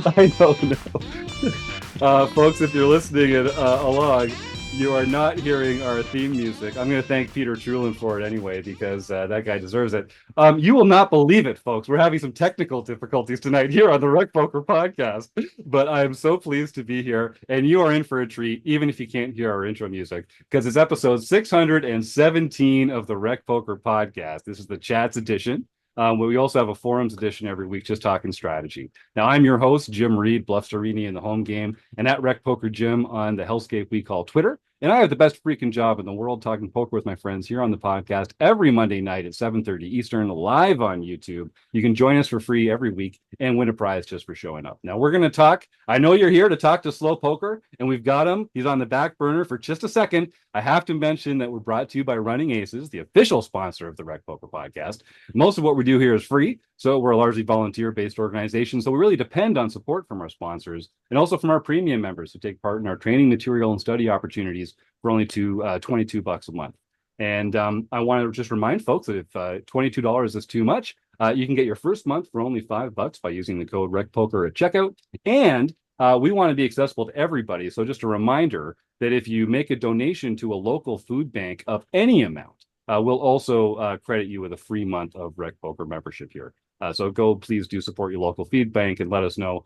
I don't know. Folks, if you're listening along, you are not hearing our theme music. I'm going to thank Peter Trulin for it anyway, because that guy deserves it. You will not believe it, folks. We're having some technical difficulties tonight here on the RecPoker podcast, but I am so pleased to be here, and you are in for a treat, even if you can't hear our intro music, because it's episode 617 of the RecPoker podcast. This is the Chats edition. We also have a forums edition every week, just talking strategy. Now, I'm your host, Jim Reid, Bluffsterini in the home game, and at RecPoker Jim on the hellscape we call Twitter. And I have the best freaking job in the world talking poker with my friends here on the podcast every Monday night at 7:30 Eastern, live on YouTube. You can join us for free every week and win a prize just for showing up. Now, we're going to talk. I know you're here to talk to Slow Poker, and we've got him. He's on the back burner for just a second. I have to mention that we're brought to you by Running Aces, the official sponsor of the RecPoker podcast. Most of what we do here is free, so we're a largely volunteer-based organization, so we really depend on support from our sponsors and also from our premium members who take part in our training material and study opportunities for only $22 a month. And I want to just remind folks that if $22 is too much, you can get your first month for only $5 by using the code RecPoker at checkout. And we want to be accessible to everybody. So just a reminder that if you make a donation to a local food bank of any amount, we'll also credit you with a free month of RecPoker membership here. So please do support your local food bank and let us know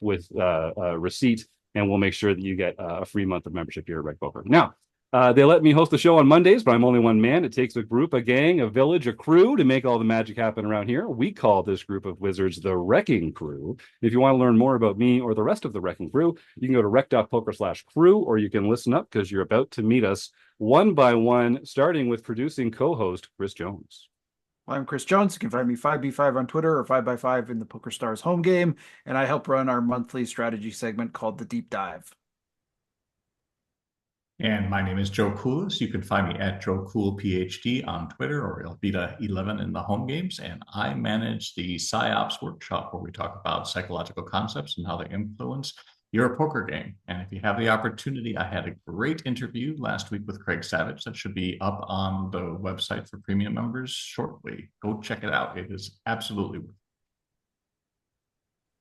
with a receipt, and we'll make sure that you get a free month of membership here at RecPoker. Now, they let me host the show on Mondays, but I'm only one man. It takes a group, a gang, a village, a crew to make all the magic happen around here. We call this group of wizards the RecCing Crew. If you want to learn more about me or the rest of the RecCing Crew, you can go to rec.poker/crew, or you can listen up because you're about to meet us one by one, starting with producing co-host Chris Jones. I'm Chris Jones. You can find me 5B5 on Twitter or 5x5 in the Poker Stars home game, and I help run our monthly strategy segment called The Deep Dive. And my name is Joe Coolis. You can find me at Joe Cool PhD on Twitter or Elvita11 in the home games. And I manage the PsyOps workshop where we talk about psychological concepts and how they influence your poker game. And if you have the opportunity, I had a great interview last week with Craig Savage that should be up on the website for premium members shortly. Go check it out. It is absolutely worth it.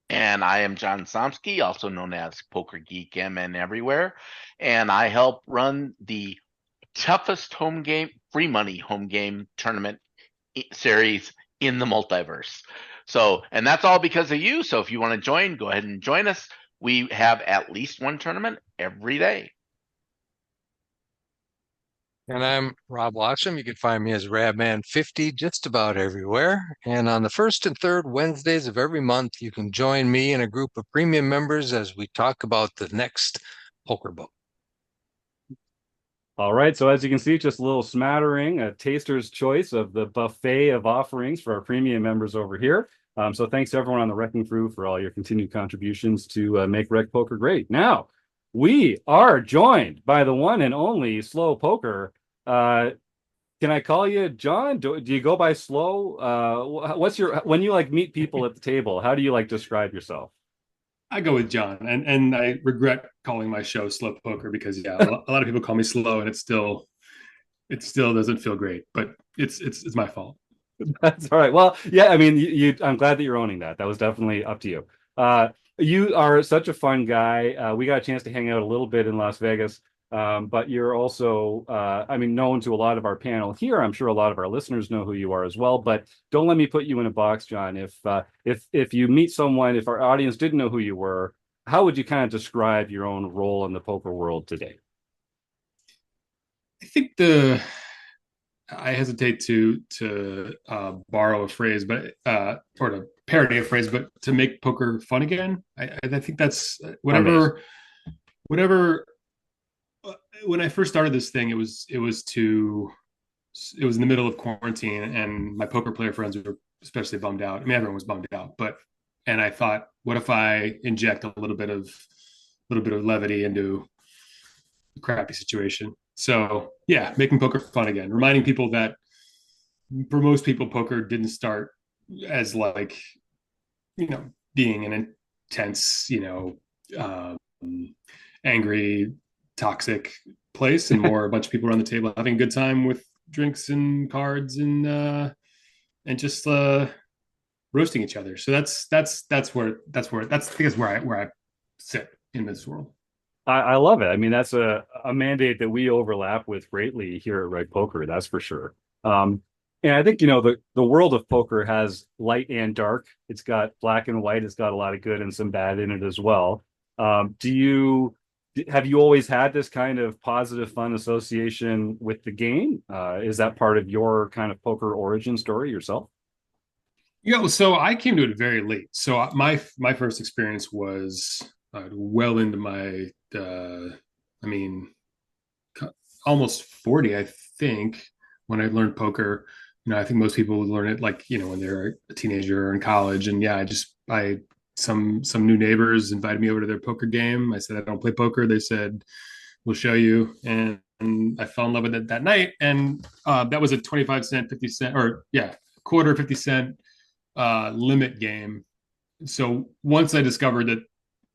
And I am John Somsky, also known as Poker Geek MN Everywhere, and I help run the toughest home game, free money home game tournament series in the multiverse. So, and that's all because of you. So if you want to join, go ahead and join us. We have at least one tournament every day. And I'm Rob Watsham. You can find me as Rabman50 just about everywhere. And on the first and third Wednesdays of every month, you can join me and a group of premium members as we talk about the next poker book. All right, so as you can see, just a little smattering, a taster's choice of the buffet of offerings for our premium members over here. So thanks to everyone on the RecCing Crew for all your continued contributions to make RecPoker great. Now, we are joined by the one and only Slow Poker. Can I call you John? Do you go by Slow? When you meet people at the table, how do you describe yourself? I go with John, and I regret calling my show Slow Poker because a lot of people call me Slow, and it still doesn't feel great, but it's my fault. That's all right. Well, yeah, I mean, I'm glad that you're owning that. That was definitely up to you. You are such a fun guy. We got a chance to hang out a little bit in Las Vegas, but you're also, known to a lot of our panel here. I'm sure a lot of our listeners know who you are as well. But don't let me put you in a box, John. If you meet someone, if our audience didn't know who you were, how would you kind of describe your own role in the poker world today? I think I hesitate to borrow a phrase, but or to parody a phrase, but to make poker fun again. I think that's whatever. When I first started this thing, it was in the middle of quarantine, and my poker player friends were especially bummed out. I mean, everyone was bummed out, and I thought, what if I inject a little bit of levity into a crappy situation? So yeah, making poker fun again, reminding people that for most people, poker didn't start as being an intense, angry, toxic place, and more a bunch of people around the table having a good time with drinks and cards and just roasting each other. So that's where I sit in this world. I love it. I mean, that's a mandate that we overlap with greatly here at RecPoker, that's for sure. And I think, the world of poker has light and dark. It's got black and white. It's got a lot of good and some bad in it as well. Have you always had this kind of positive, fun association with the game? Is that part of your kind of poker origin story yourself? Yeah, so I came to it very late. So my first experience was well into my, I mean, almost 40, I think, when I learned poker. I think most people would learn it like, when they're a teenager or in college. And yeah, some new neighbors invited me over to their poker game. I said, I don't play poker. They said, we'll show you. And I fell in love with it that night. And that was a 25 cent, 50 cent, or yeah, quarter, 50 cent limit game. So once I discovered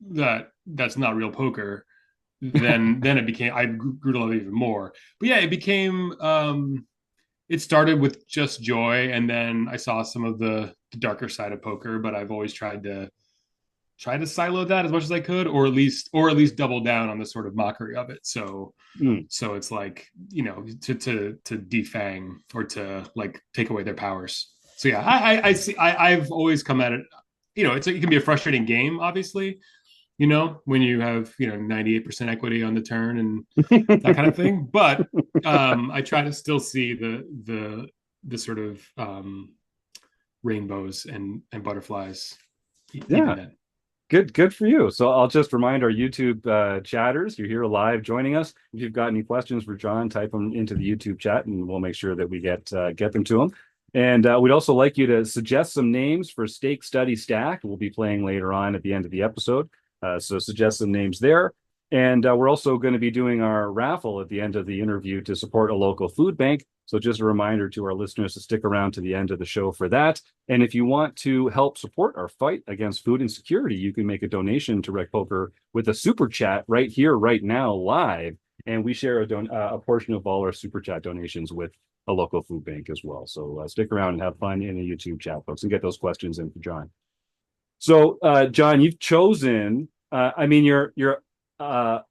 that's not real poker, then I grew to love it even more. But yeah, it became, it started with just joy, and then I saw some of the darker side of poker, but I've always tried to silo that as much as I could, or at least double down on the sort of mockery of it. So it's like, to defang or to like take away their powers. So yeah, I've always come at it, it can be a frustrating game, obviously, when you have 98% equity on the turn and that kind of thing. But I try to still see the sort of rainbows and butterflies. Yeah. Good for you. So I'll just remind our YouTube chatters, you're here live joining us. If you've got any questions for Jon, type them into the YouTube chat and we'll make sure that we get them to him. And we'd also like you to suggest some names for Stake, Study, Stack. We'll be playing later on at the end of the episode. So suggest some names there. And we're also going to be doing our raffle at the end of the interview to support a local food bank. So just a reminder to our listeners to stick around to the end of the show for that. And if you want to help support our fight against food insecurity, you can make a donation to RecPoker with a super chat right here, right now, live. And we share a portion of all our super chat donations with a local food bank as well. So stick around and have fun in the YouTube chat, folks, and get those questions in for Jon. So, Jon, you've chosen, you're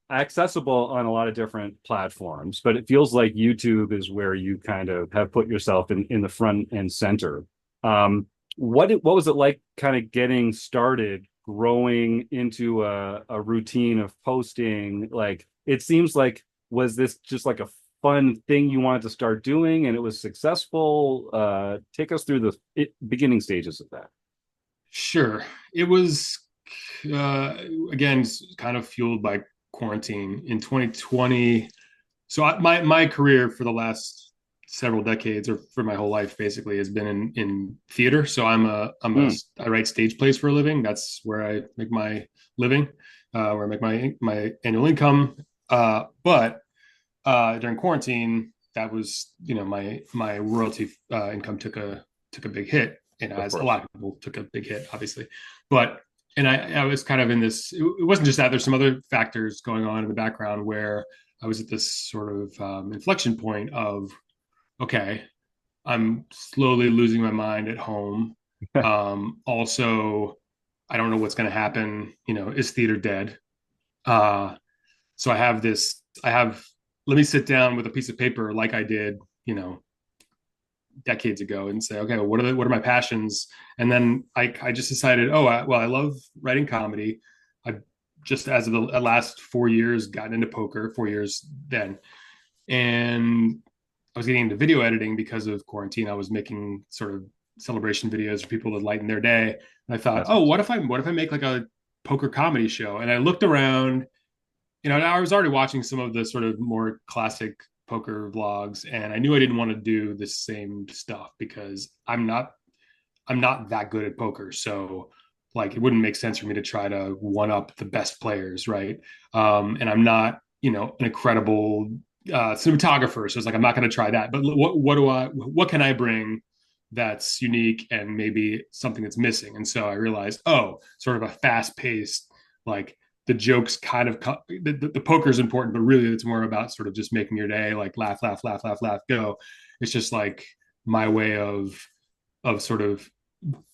accessible on a lot of different platforms, but it feels like YouTube is where you kind of have put yourself in the front and center. What was it like kind of getting started, growing into a routine of posting? Like, it seems like, was this just like a fun thing you wanted to start doing and it was successful? Take us through the beginning stages of that. Sure. It was, again, kind of fueled by quarantine in 2020. So my career for the last several decades, or for my whole life, basically, has been in theater. So I write stage plays for a living. That's where I make my living, where I make my annual income. But during quarantine, that was, my royalty income took a big hit. And as a lot of people took a big hit, obviously. But, and I was kind of in this, it wasn't just that, there's some other factors going on in the background where I was at this sort of inflection point of, okay, I'm slowly losing my mind at home. Also, I don't know what's going to happen. Is theater dead? So let me sit down with a piece of paper like I did, decades ago and say, okay, what are my passions? And then I just decided, I love writing comedy. I've just, as of the last 4 years, gotten into poker, 4 years then. And I was getting into video editing because of quarantine. I was making sort of celebration videos for people to lighten their day. And I thought, what if I make like a poker comedy show? And I looked around, I was already watching some of the sort of more classic poker vlogs, and I knew I didn't want to do the same stuff because I'm not that good at poker. So like, it wouldn't make sense for me to try to one up the best players. Right. And I'm not, an incredible cinematographer. So it's like, I'm not going to try that, but what can I bring that's unique and maybe something that's missing? And so I realized, sort of a fast paced, like, the jokes kind of the poker is important, but really it's more about sort of just making your day, like laugh, go. It's just like my way of sort of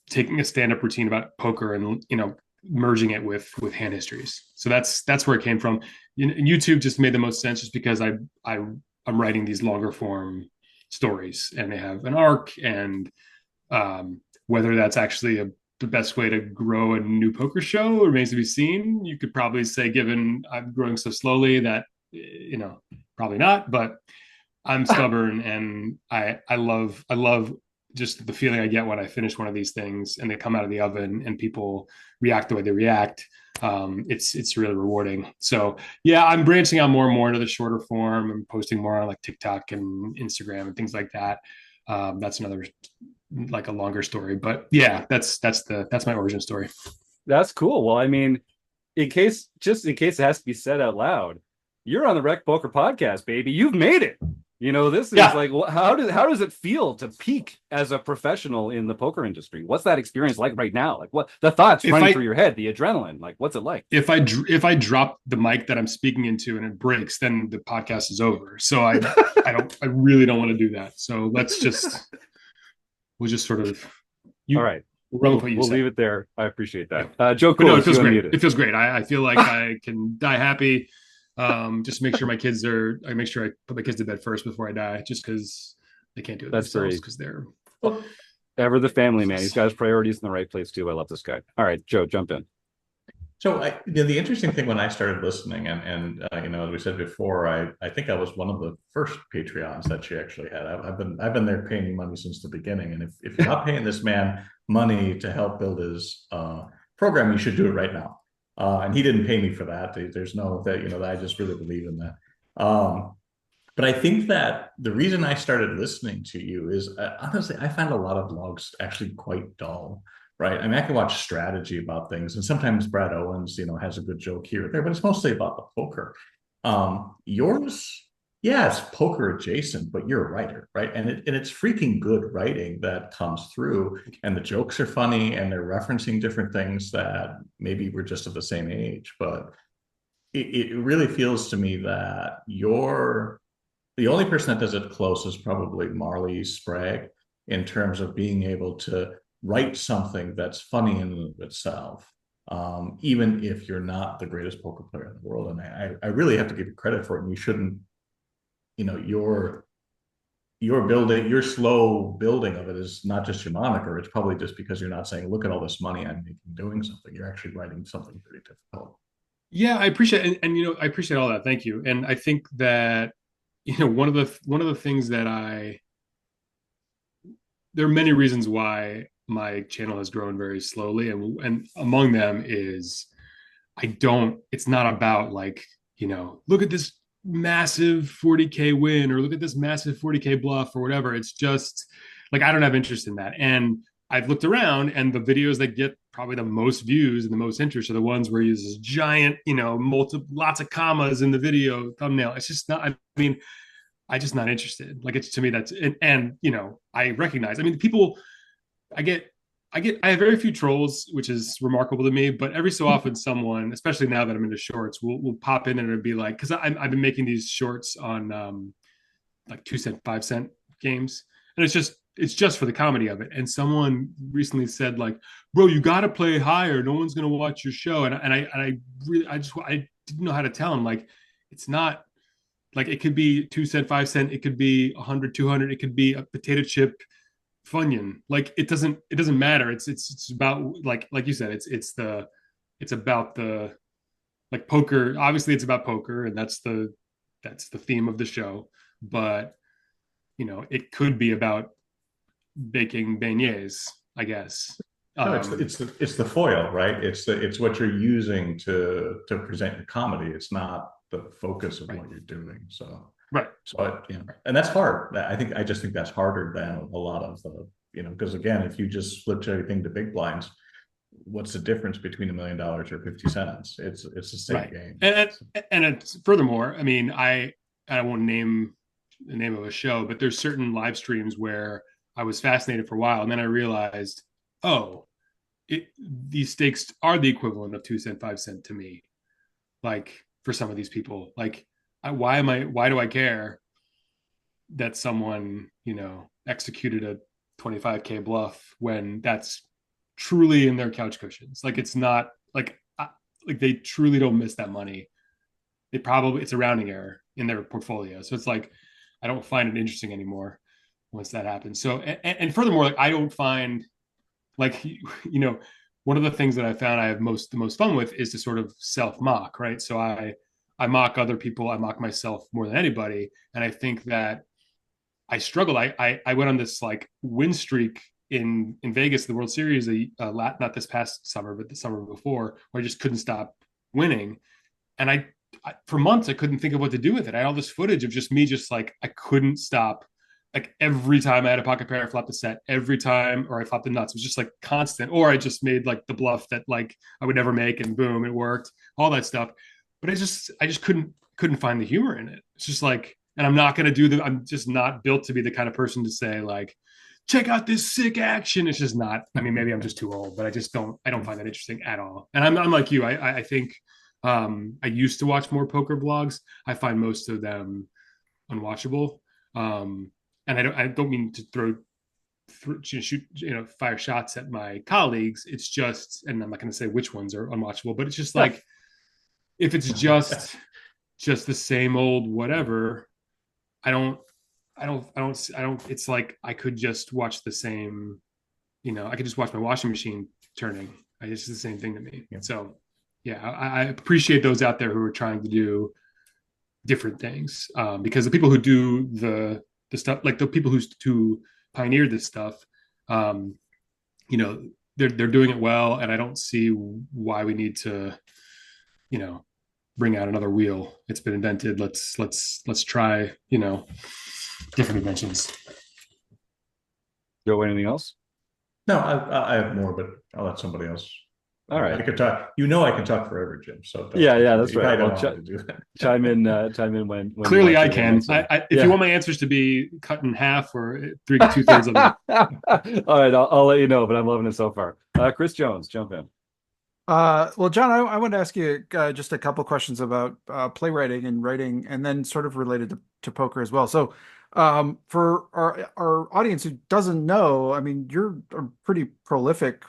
taking a stand-up routine about poker and, merging it with hand histories. So that's where it came from. YouTube just made the most sense, just because I'm writing these longer form stories, and they have an arc, and whether that's actually the best way to grow a new poker show remains to be seen. You could probably say, given I'm growing so slowly, that probably not, but I'm stubborn, and I love just the feeling I get when I finish one of these things and they come out of the oven and people react the way they react. It's really rewarding. So yeah, I'm branching out more and more into the shorter form. I'm posting more on like TikTok and Instagram and things like that. That's another, like, a longer story, but yeah, that's my origin story. That's cool. Well, I mean, in case it has to be said out loud, you're on the Rec Poker podcast, baby. You've made it. This is like, how does it feel to peak as a professional in the poker industry? What's that experience like right now? Like, what the thoughts running through your head, the adrenaline, like, what's it like? If I drop the mic that I'm speaking into and it breaks, then the podcast is over. So I really don't want to do that. So we'll just sort of, all right. We'll leave it there. I appreciate that. Joe, cool. No, it feels great. It feels great. I feel like I can die happy. Just make sure I make sure I put my kids to bed first before I die, just because they can't do it themselves, because they're ever the family man. He's got his priorities in the right place too. I love this guy. All right, Joe, jump in. So the interesting thing when I started listening, and as we said before, I think I was one of the first Patreons that she actually had. I've been there paying money since the beginning, and if you're not paying this man money to help build his program, you should do it right now. And he didn't pay me for that. There's no that I just really believe in that. But I think that the reason I started listening to you is honestly, I find a lot of vlogs actually quite dull. Right. I mean, I can watch strategy about things, and sometimes Brad Owens, has a good joke here or there, but it's mostly about the poker. Yours, yeah, it's poker adjacent, but you're a writer, right? And it's freaking good writing that comes through, and the jokes are funny, and they're referencing different things that maybe we're just of the same age, but it really feels to me that you're the only person that does it close is probably Marle Spragg, in terms of being able to write something that's funny in and of itself, even if you're not the greatest poker player in the world. And I really have to give you credit for it. And you shouldn't, your slow building of it is not just your moniker. It's probably just because you're not saying, look at all this money I'm making doing something. You're actually writing something pretty difficult. Yeah, I appreciate it. And I appreciate all that. Thank you. And I think that, one of the things that there are many reasons why my channel has grown very slowly, and among them is it's not about, like, look at this massive 40K win, or look at this massive 40K bluff, or whatever. It's just like, I don't have interest in that. And I've looked around, and the videos that get probably the most views and the most interest are the ones where you use this giant, lots of commas in the video thumbnail. It's just not, I'm just not interested. Like, it's, to me, that's, and I recognize, people, I have very few trolls, which is remarkable to me, but every so often someone, especially now that I'm into shorts, will pop in and it'll be like, because I've been making these shorts on like 2-cent, 5-cent games, and it's just for the comedy of it. And someone recently said, like, bro, you got to play higher. No one's going to watch your show. And I didn't know how to tell him, like, it's not like, it could be 2-cent, 5-cent. It could be 100, 200. It could be a potato chip Funyun. Like, it doesn't matter. It's about, like you said, it's about the, like, poker. Obviously it's about poker, and that's the theme of the show. But it could be about baking beignets, I guess. No, it's the foil, right? It's what you're using to present your comedy. It's not the focus of what you're doing. So right. So and that's hard. I just think that's harder than a lot of the, because again, if you just flipped everything to big blinds, what's the difference between $1 million or 50 cents? It's the same game. And it's, furthermore, I won't name the name of a show, but there's certain live streams where I was fascinated for a while, and then I realized, these stakes are the equivalent of 2-cent, 5-cent to me. Like, for some of these people, like, why do I care that someone, executed a 25K bluff when that's truly in their couch cushions. Like it's not like they truly don't miss that money. It's a rounding error in their portfolio. So it's like I don't find it interesting anymore once that happens. So and furthermore, like I don't find like one of the things that I found I have the most fun with is to sort of self mock, right? So I mock other people, I mock myself more than anybody, and I think that I struggled. I went on this like win streak in Vegas, the World Series, not this past summer, but the summer before, where I just couldn't stop winning, and I for months I couldn't think of what to do with it. I had all this footage of just me, just like I couldn't stop. Like every time I had a pocket pair, I flopped the set. Every time, or I flopped the nuts. It was just like constant. Or I just made like the bluff that like I would never make, and boom, it worked. All that stuff. But I just couldn't find the humor in it. It's just like, and I'm not gonna do the. I'm just not built to be the kind of person to say like, check out this sick action. It's just not. I mean, maybe I'm just too old, but I just don't. I don't find that interesting at all. And I'm like you. I think I used to watch more poker vlogs. I find most of them unwatchable. And I don't mean to shoot, fire shots at my colleagues. It's just, and I'm not going to say which ones are unwatchable, but it's just like, if it's just the same old whatever, it's like, I could just watch the same, I could just watch my washing machine turning. It's the same thing to me. Yeah. So yeah, I appreciate those out there who are trying to do different things, because the people who do the stuff, like the people who pioneered this stuff, they're doing it well, and I don't see why we need to, bring out another wheel. It's been invented. Let's try, different inventions. Joe, anything else? No, I have more, but I'll let somebody else. All right. I could talk. I can talk forever, Jim. So yeah, that's right. I don't want to do that. Chime in when Clearly I can. If you want my answers to be cut in half or 2/3 of it. All right, I'll let you know, but I'm loving it so far. Chris Jones, jump in. Well, John, I want to ask you just a couple questions about playwriting and writing, and then sort of related to poker as well. So, for our audience who doesn't know, I mean, you're a pretty prolific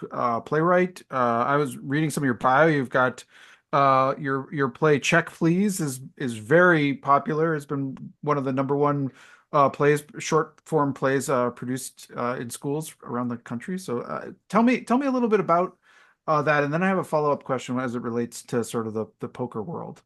playwright. I was reading some of your bio. You've got your play "Check Please" is very popular. It's been one of the number one short form plays produced in schools around the country. So, tell me a little bit about that, and then I have a follow-up question as it relates to sort of the poker world.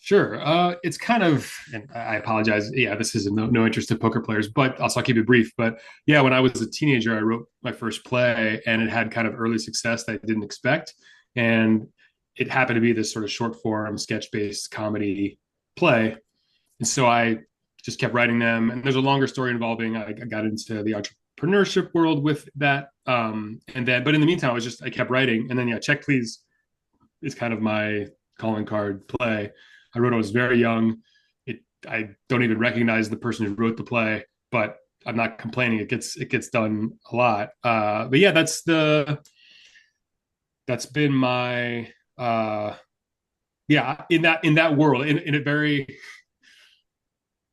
Sure. It's kind of, and I apologize. Yeah, this is no interest to poker players, but also I'll keep it brief. But yeah, when I was a teenager, I wrote my first play, and it had kind of early success that I didn't expect. And it happened to be this sort of short form, sketch-based comedy play. And so I just kept writing them. And there's a longer story involving, I got into the entrepreneurship world with that. But in the meantime, I kept writing. And then, yeah, Check Please is kind of my calling card play. I wrote it when I was very young. I don't even recognize the person who wrote the play, but I'm not complaining. It gets done a lot. But yeah, that's been my in that world, in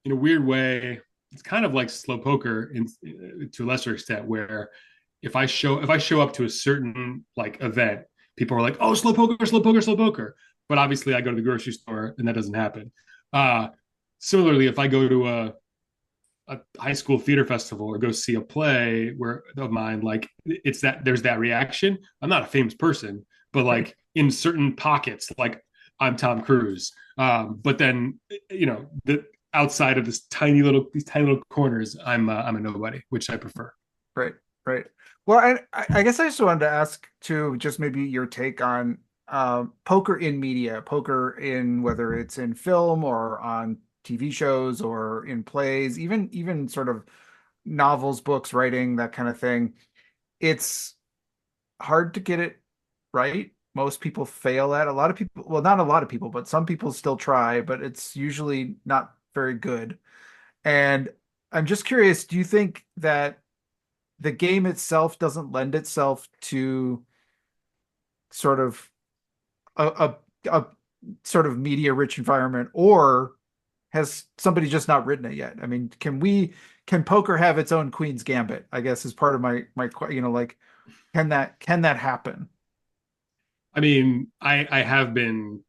a weird way. It's kind of like slow poker to a lesser extent, where if I show up to a certain like event, people are like, "Oh, slow poker, slow poker, slow poker." But obviously I go to the grocery store and that doesn't happen. Similarly, if I go to a high school theater festival or go see a play of mine, like there's that reaction. I'm not a famous person, but like in certain pockets, like I'm Tom Cruise. But then, outside of these tiny little corners, I'm a nobody, which I prefer. Right. Well, I guess I just wanted to ask too, just maybe your take on poker in media, poker in whether it's in film or on TV shows or in plays, even sort of novels, books, writing, that kind of thing. It's hard to get it right. Most people fail at. A lot of people, well, not a lot of people, but some people still try, but it's usually not very good. And I'm just curious, do you think that the game itself doesn't lend itself to sort of a sort of media rich environment, or has somebody just not written it yet? I mean, can poker have its own Queen's Gambit? I guess is part of like, can that happen? I mean, I have been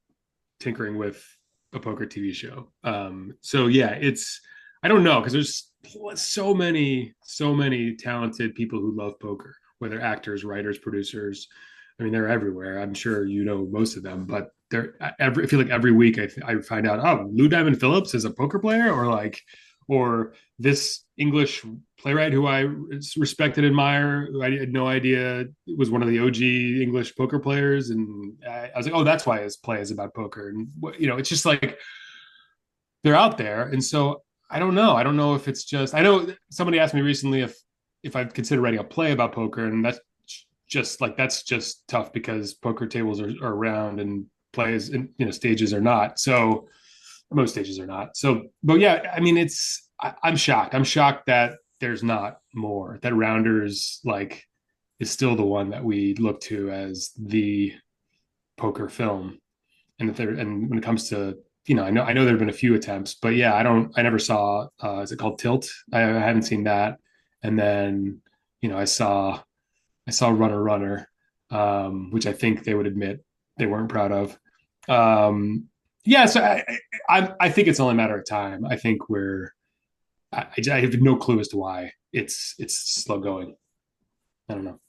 tinkering with a poker TV show. So yeah, I don't know, because there's so many talented people who love poker, whether actors, writers, producers. I mean, they're everywhere. I'm sure you know most of them, but I feel like every week I find out, oh, Lou Diamond Phillips is a poker player, or this English playwright who I respect and admire, who I had no idea was one of the OG English poker players. And I was like, oh, that's why his play is about poker. And, it's just like they're out there. And so I don't know. I don't know if it's just, I know somebody asked me recently if I'd consider writing a play about poker. And that's just tough because poker tables are around and plays and, stages are not. So most stages are not. So, but yeah, I mean, I'm shocked. I'm shocked that there's not more, that Rounders is still the one that we look to as the poker film. And and when it comes to, I know there've been a few attempts, but yeah, I never saw, is it called Tilt? I haven't seen that. And then, I saw Runner, which I think they would admit they weren't proud of. Yeah, so I think it's only a matter of time. I think I have no clue as to why it's slow going. I don't know.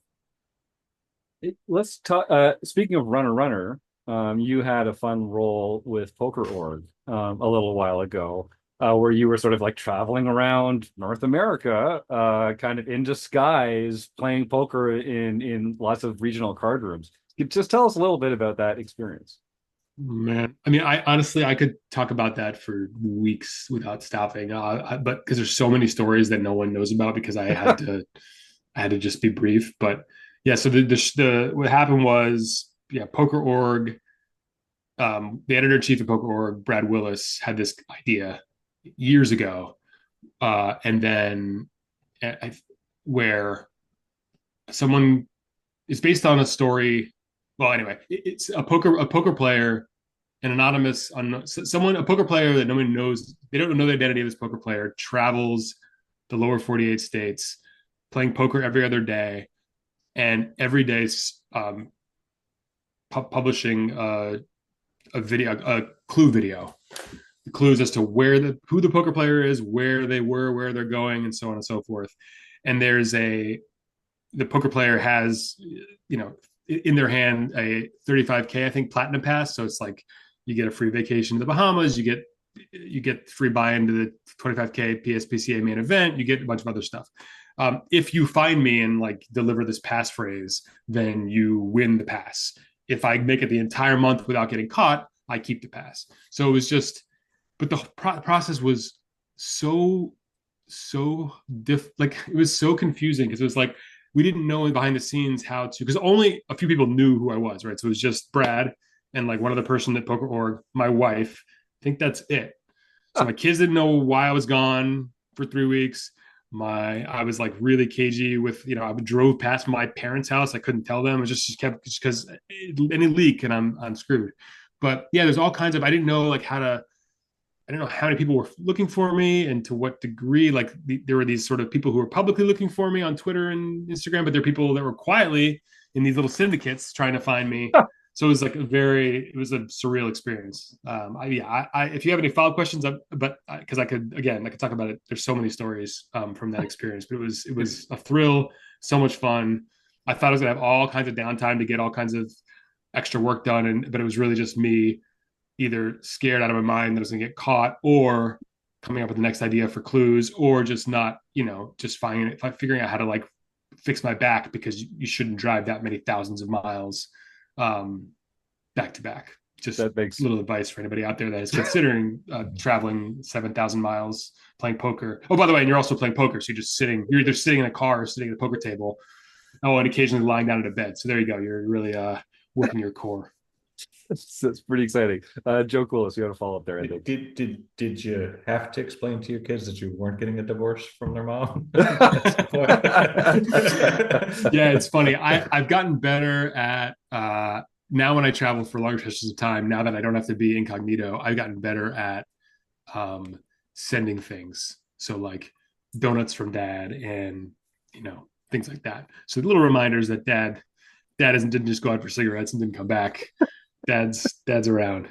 Let's talk. Speaking of Runner, you had a fun role with Poker.org a little while ago, where you were sort of like traveling around North America, kind of in disguise, playing poker in lots of regional card rooms. Just tell us a little bit about that experience. Man, I mean, I honestly I could talk about that for weeks without stopping. But because there's so many stories that no one knows about, because I had to just be brief. But yeah, so the what happened was, yeah, Poker.org, the editor in chief of Poker.org, Brad Willis, had this idea years ago, and then where someone is based on a story. Well, anyway, it's a poker player, an anonymous, a poker player that no one knows. They don't know the identity of this poker player. Travels the lower 48 states, playing poker every other day, and every day publishing a clue video, the clues as to who the poker player is, where they were, where they're going, and so on and so forth. And the poker player has, in their hand a 35K, I think, platinum pass. So it's like you get a free vacation to the Bahamas, you get free buy-in to the 25K PSPCA main event, you get a bunch of other stuff. If you find me and deliver this passphrase, then you win the pass. If I make it the entire month without getting caught, I keep the pass. So it was just, but the process was it was so confusing, because it was like, we didn't know behind the scenes how to, because only a few people knew who I was, right? So it was just Brad and one other person at Poker.org, my wife. I think that's it. So my kids didn't know why I was gone for 3 weeks. I was really cagey with, I drove past my parents' house. I couldn't tell them. It just kept, just because any leak and I'm screwed. But yeah, there's all kinds of, I didn't know I don't know how many people were looking for me and to what degree. There were these sort of people who were publicly looking for me on Twitter and Instagram, but there are people that were quietly in these little syndicates trying to find me. So it was it was a surreal experience. If you have any follow-up questions, but because I could talk about it. There's so many stories from that experience, but it was a thrill, so much fun. I thought I was gonna have all kinds of downtime to get all kinds of extra work done, but it was really just me either scared out of my mind that I was gonna get caught, or coming up with the next idea for clues, or just not, just figuring out how to fix my back, because you shouldn't drive that many thousands of miles back to back. Just that makes little advice for anybody out there that is considering traveling 7,000 miles playing poker. Oh, by the way, and you're also playing poker, so you're either sitting in a car or sitting at a poker table. Oh, and occasionally lying down in a bed. So there you go. You're really working your core. That's pretty exciting. Joe Coolis, you have a follow up there, I think. Did you have to explain to your kids that you weren't getting a divorce from their mom? Yeah, it's funny. I've gotten better at now when I travel for longer stretches of time. Now that I don't have to be incognito, I've gotten better at sending things. So like donuts from dad and, things like that. So little reminders that dad didn't just go out for cigarettes and didn't come back. Dad's around.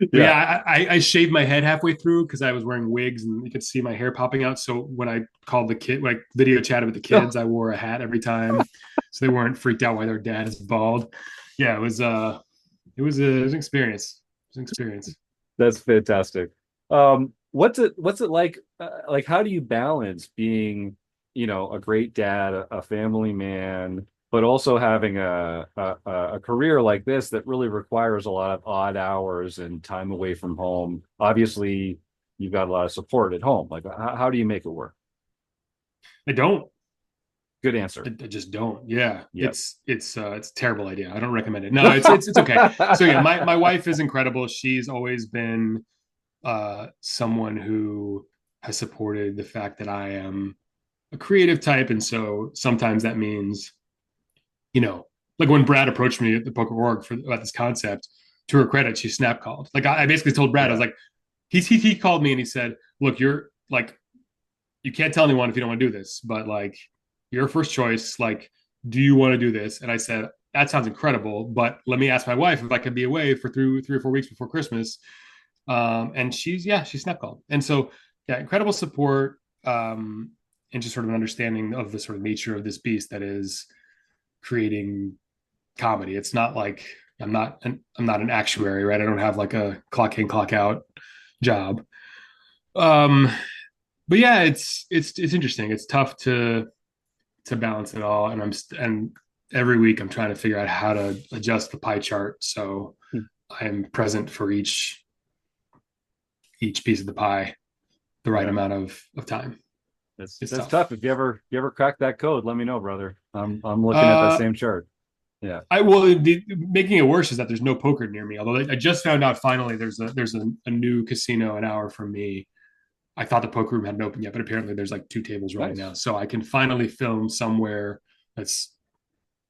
But yeah, I shaved my head halfway through because I was wearing wigs and you could see my hair popping out. So when I called the kid, like video chatted with the kids, I wore a hat every time, so they weren't freaked out why their dad is bald. Yeah, it was an experience. It was an experience. That's fantastic. What's it like? Like, how do you balance being, a great dad, a family man, but also having a career like this that really requires a lot of odd hours and time away from home? Obviously, you've got a lot of support at home. Like, how do you make it work? I don't. Good answer. I just don't. Yeah, Yep. it's a terrible idea. I don't recommend it. No, it's okay. So yeah, my wife is incredible. She's always been someone who has supported the fact that I am a creative type, and so sometimes that means, like when Brad approached me at the Poker Org about this concept. To her credit, she snap called. Like I basically told Brad, I was like, he called me and he said, "Look, you're like, you can't tell anyone if you don't want to do this, but like, your first choice. Like, do you want to do this?" And I said, "That sounds incredible, but let me ask my wife if I could be away for three or 4 weeks before Christmas." And she snap called, and so yeah, incredible support, and just sort of an understanding of the sort of nature of this beast that is creating comedy. It's not like I'm not an actuary, right? I don't have like a clock in, clock out job. But yeah, it's interesting. It's tough to balance it all, and and every week I'm trying to figure out how to adjust the pie chart so I'm present for each piece of the pie the right amount of time. That's tough. If you ever crack that code, let me know, brother. I'm looking at that same chart. Yeah. Making it worse is that there's no poker near me. Although I just found out finally there's a new casino an hour from me. I thought the poker room hadn't opened yet, but apparently there's like 2 tables right now. So I can finally film somewhere that's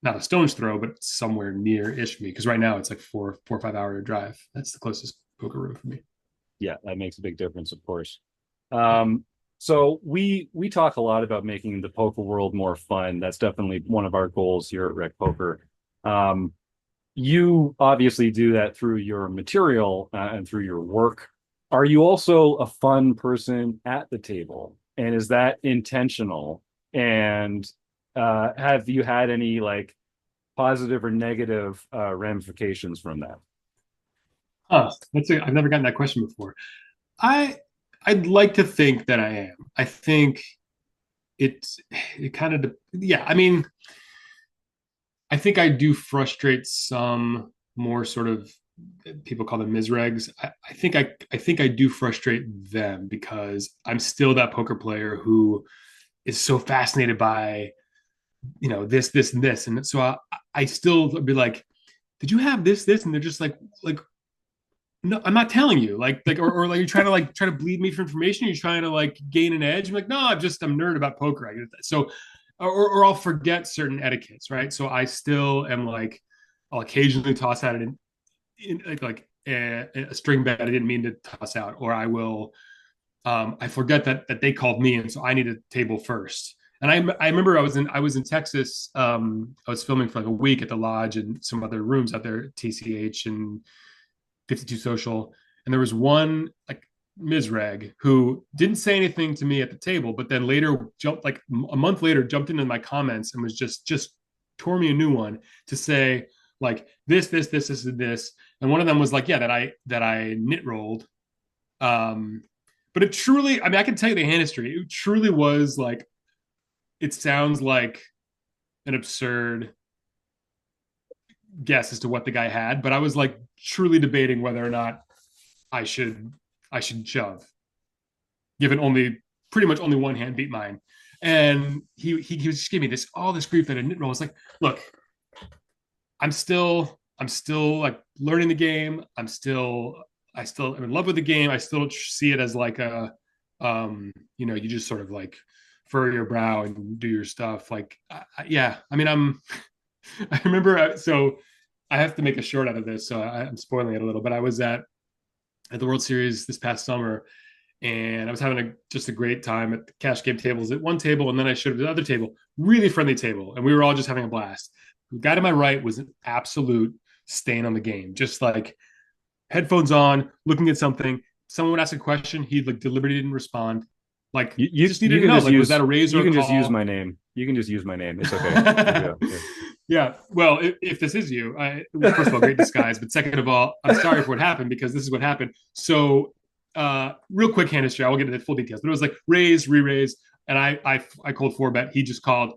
not a stone's throw, but somewhere near-ish me. Because right now it's like 4 or 5 hour drive. That's the closest poker room for me. Yeah, that makes a big difference, of course. So we talk a lot about making the poker world more fun. That's definitely one of our goals here at Rec Poker. You obviously do that through your material and through your work. Are you also a fun person at the table? And is that intentional? And have you had any like positive or negative ramifications from that? I've never gotten that question before. I'd like to think that I am. I think it kind of, yeah. I mean, I think I do frustrate some more sort of, people call them misregs. I think I do frustrate them because I'm still that poker player who is so fascinated by, this, and this. And so I still be like, did you have this? And they're just like, no, I'm not telling you. Like, or like you're trying to bleed me for information. You're trying to like gain an edge. I'm like, no, I'm nerd about poker. I get that. So, or I'll forget certain etiquettes, right? So I still am like, I'll occasionally toss out in like a string bet I didn't mean to toss out, or I will, I forget that they called me, and so I need a table first. And I remember I was in Texas. I was filming for like a week at the Lodge and some other rooms out there, TCH and 52 Social, and there was one like Ms. Reg who didn't say anything to me at the table, but then later jumped, like a month later, jumped into my comments and was just tore me a new one to say like this, and this. And one of them was like, yeah, that I knit rolled. But it truly, I mean, I can tell you the hand history. It truly was like, it sounds like an absurd guess as to what the guy had, but I was like truly debating whether or not I should shove, given pretty much only one hand beat mine. And he was just giving me all this grief that I didn't know. I was like, look, I'm still like learning the game. I'm in love with the game. I still see it as like a, you just sort of like furrow your brow and do your stuff. Like, yeah, I mean, I remember, so I have to make a short out of this, so I'm spoiling it a little, but I was at the World Series this past summer, and I was having just a great time at the cash game tables at one table, and then I showed up at the other table, really friendly table, and we were all just having a blast. The guy to my right was an absolute stain on the game, just like headphones on, looking at something. Someone would ask a question, he'd like deliberately didn't respond. Like you just needed to know, like, was that a raise or a call? You can just use my name. You can just use my name. It's okay. Yeah. Well, if this is you, first of all, great disguise. But second of all, I'm sorry for what happened, because this is what happened. So, real quick hand history. I won't get into the full details, but it was like raise, re-raise, and I called 4-bet. He just called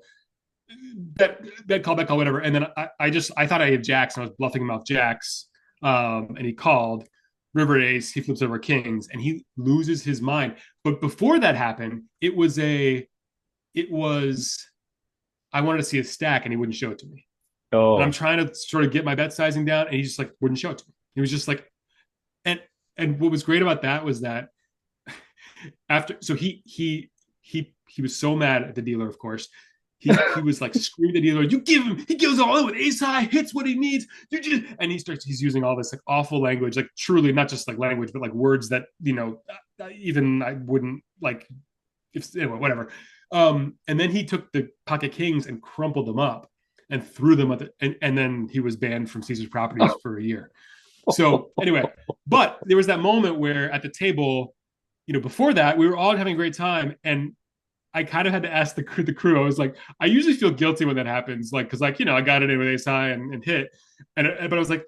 bet call, whatever. And then I thought I had jacks, and I was bluffing him off jacks. And he called river ace. He flips over kings, and he loses his mind. But before that happened, it was I wanted to see a stack, and he wouldn't show it to me. Oh. And I'm trying to sort of get my bet sizing down, and he just like wouldn't show it to me. He was just like, and what was great about that was that after, so he was so mad at the dealer, of course. He was like screaming at the dealer, "You give him, he goes all in with ace high, hits what he needs. You just," and he's using all this like awful language, like truly not just like language, but like words that, you know, even I wouldn't like, if anyway, whatever. And then he took the pocket kings and crumpled them up and threw them at and then he was banned from Caesar's Properties for a year. So anyway, but there was that moment where at the table, you know, before that, we were all having a great time, and I kind of had to ask the crew. I was like, I usually feel guilty when that happens, like, because like, you know, I got it in with ace high and hit, but I was like,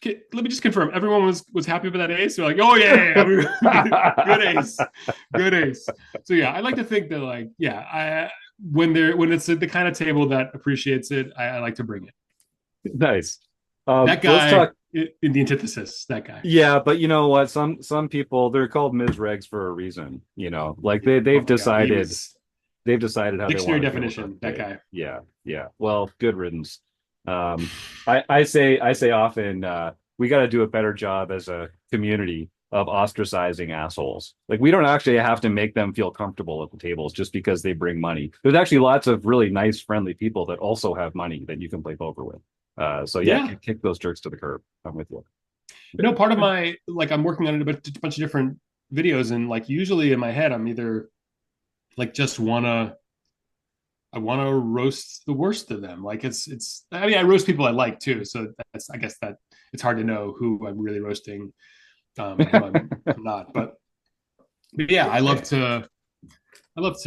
let me just confirm, everyone was happy with that ace. They're like, oh yeah, good ace. So yeah, I like to think that, like, yeah, when it's the kind of table that appreciates it, I like to bring it. Nice. That guy in the antithesis, that guy. Yeah, but you know what? Some people, they're called Ms. Regs for a reason. You know, like they've decided how dictionary they definition. That guy. Yeah. Well, good riddance. I say often, we got to do a better job as a community of ostracizing assholes. Like, we don't actually have to make them feel comfortable at the tables just because they bring money. There's actually lots of really nice, friendly people that also have money that you can play poker with. So kick those jerks to the curb. I'm with you. You know, part of my, like, I'm working on a bunch of different videos, and like usually in my head, I'm either like just I want to roast the worst of them. Like it's. I mean, I roast people I like too. So I guess that it's hard to know who I'm really roasting, who I'm not. But yeah, I love to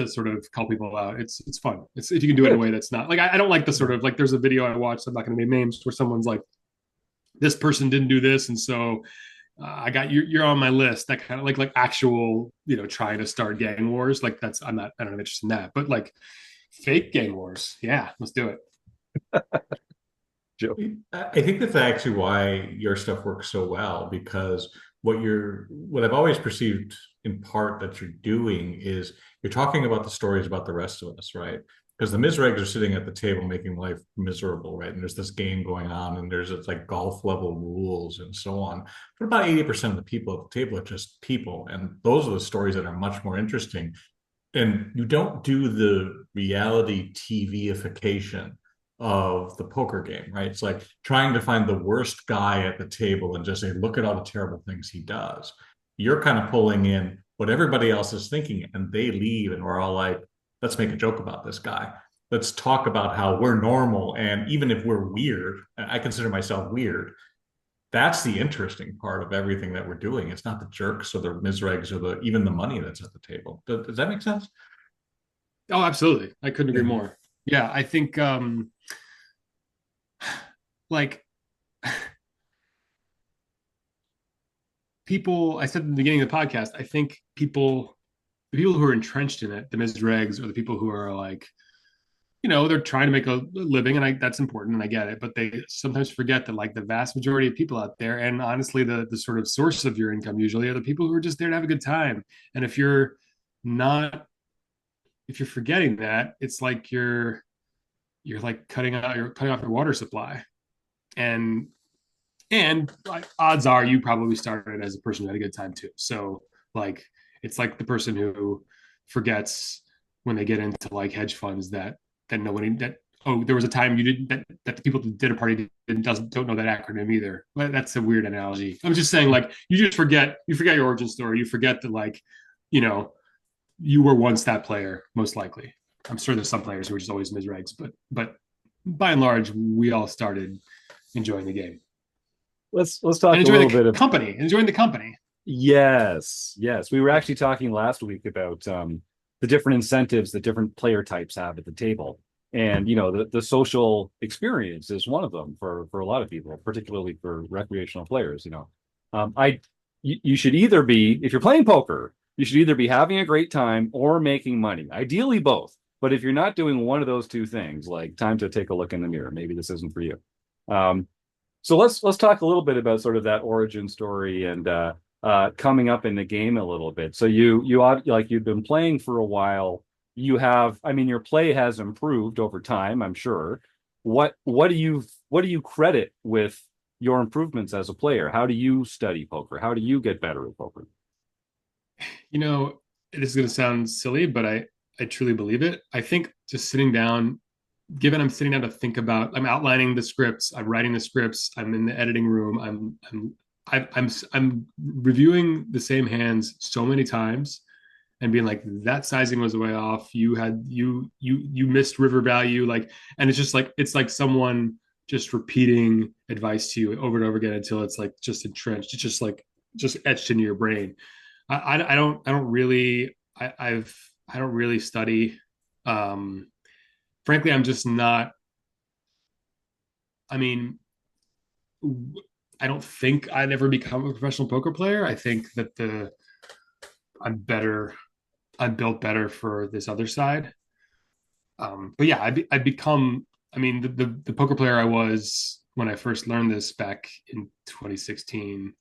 sort of call people out. It's fun. It's if you can do it in a way that's not like I don't like the sort of like, there's a video I watched, I'm not going to name names, where someone's like, this person didn't do this, and so I got you're on my list. That kind of like actual, you know, trying to start gang wars. Like I don't have interest in that. But like fake gang wars, yeah, let's do it. Joe, I think that's actually why your stuff works so well, because what I've always perceived in part that you're doing is you're talking about the stories about the rest of us, right? Because the misregs are sitting at the table making life miserable, right? And there's this game going on, and there's like golf level rules and so on. But about 80% of the people at the table are just people, and those are the stories that are much more interesting. And you don't do the reality TV-ification of the poker game, right? It's like trying to find the worst guy at the table and just say, look at all the terrible things he does. You're kind of pulling in what everybody else is thinking, and they leave, and we're all like, let's make a joke about this guy. Let's talk about how we're normal. And even if we're weird, and I consider myself weird, that's the interesting part of everything that we're doing. It's not the jerks or the misregs or even the money that's at the table. Does that make sense? Oh, absolutely. I couldn't agree more. Yeah, I think like people, I said at the beginning of the podcast, I think the people who are entrenched in it, the misregs, or the people who are like, you know, they're trying to make a living, and that's important, and I get it, but they sometimes forget that like the vast majority of people out there, and honestly the sort of source of your income usually, are the people who are just there to have a good time. And if you're forgetting that, it's like you're like cutting off your water supply. And like, odds are you probably started as a person who had a good time too. So like, it's like the person who forgets when they get into like hedge funds that nobody, there was a time you didn't, that the people that did a party don't know that acronym either. That's a weird analogy. I'm just saying, like, you just forget your origin story. You forget that, like, you know, you were once that player, most likely. I'm sure there's some players who are just always misregs, but by and large, we all started enjoying the game Let's and talk a enjoying little the bit of company, enjoying the company. yes, yes. We were actually talking last week about the different incentives that different player types have at the table. And you know, the social experience is one of them for a lot of people, particularly for recreational players. You know, you should either be, if you're playing poker, you should either be having a great time or making money. Ideally both. But if you're not doing one of those two things, like time to take a look in the mirror, maybe this isn't for you. Um, so let's talk a little bit about sort of that origin story and coming up in the game a little bit. So like you've been playing for a while. You have, I mean, your play has improved over time, I'm sure. What do you credit with your improvements as a player? How do you study poker? How do you get better at poker? You know, this is going to sound silly, but I truly believe it. I think just sitting down, given I'm sitting down to think about, I'm outlining the scripts, I'm writing the scripts, I'm in the editing room, I'm reviewing the same hands so many times and being like, that sizing was way off. You missed river value, like, and it's like someone just repeating advice to you over and over again until it's like just entrenched. It's just like just etched into your brain. I don't really study. Frankly, I'm just not. I mean, I don't think I'd ever become a professional poker player. I think that I'm better. I'm built better for this other side. But yeah, I become. I mean, the poker player I was when I first learned this back in 2016.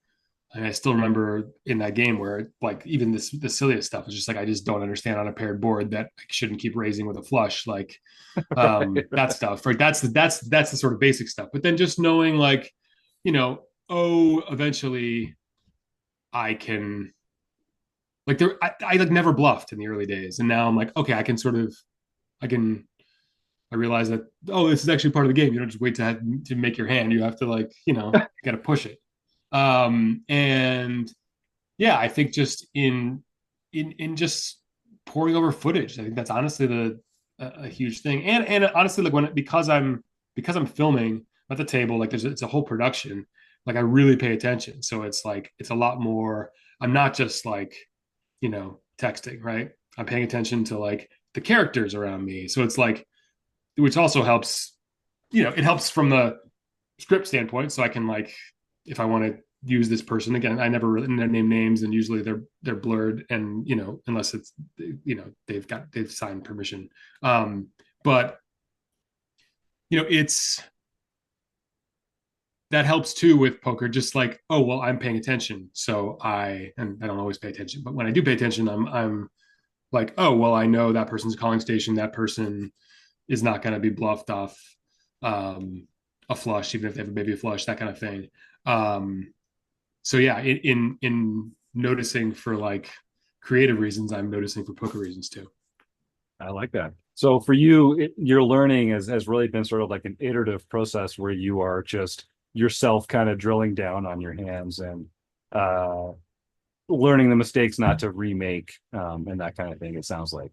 And I still remember in that game where like even the silliest stuff is just like I just don't understand on a paired board that I shouldn't keep raising with a flush, like that stuff. Right? That's the sort of basic stuff. But then just knowing like, you know, oh, eventually I can like I like never bluffed in the early days, and now I'm like, okay, I can I realize that, oh, this is actually part of the game. You don't just wait to make your hand. You have to like, you know, you got to push it. And yeah, I think just in just pouring over footage, I think that's honestly a huge thing. And honestly, like because I'm filming at the table, like it's a whole production. Like I really pay attention. So it's like it's a lot more. I'm not just like, you know, texting, right? I'm paying attention to like the characters around me. So it's like, which also helps, you know, it helps from the script standpoint. So I can like, if I want to use this person again, I never really name names, and usually they're blurred, and you know, unless it's, you know, they've signed permission. But you know, it's that helps too with poker. Just like, oh well, I'm paying attention, so I don't always pay attention, but when I do pay attention, I'm like, oh well, I know that person's calling station. That person is not going to be bluffed off a flush, even if they have maybe a flush, that kind of thing. So yeah, in noticing for like creative reasons, I'm noticing for poker reasons too. I like that. So for you, your learning has really been sort of like an iterative process where you are just yourself kind of drilling down on your hands and uh, learning the mistakes not to remake and that kind of thing. It sounds like.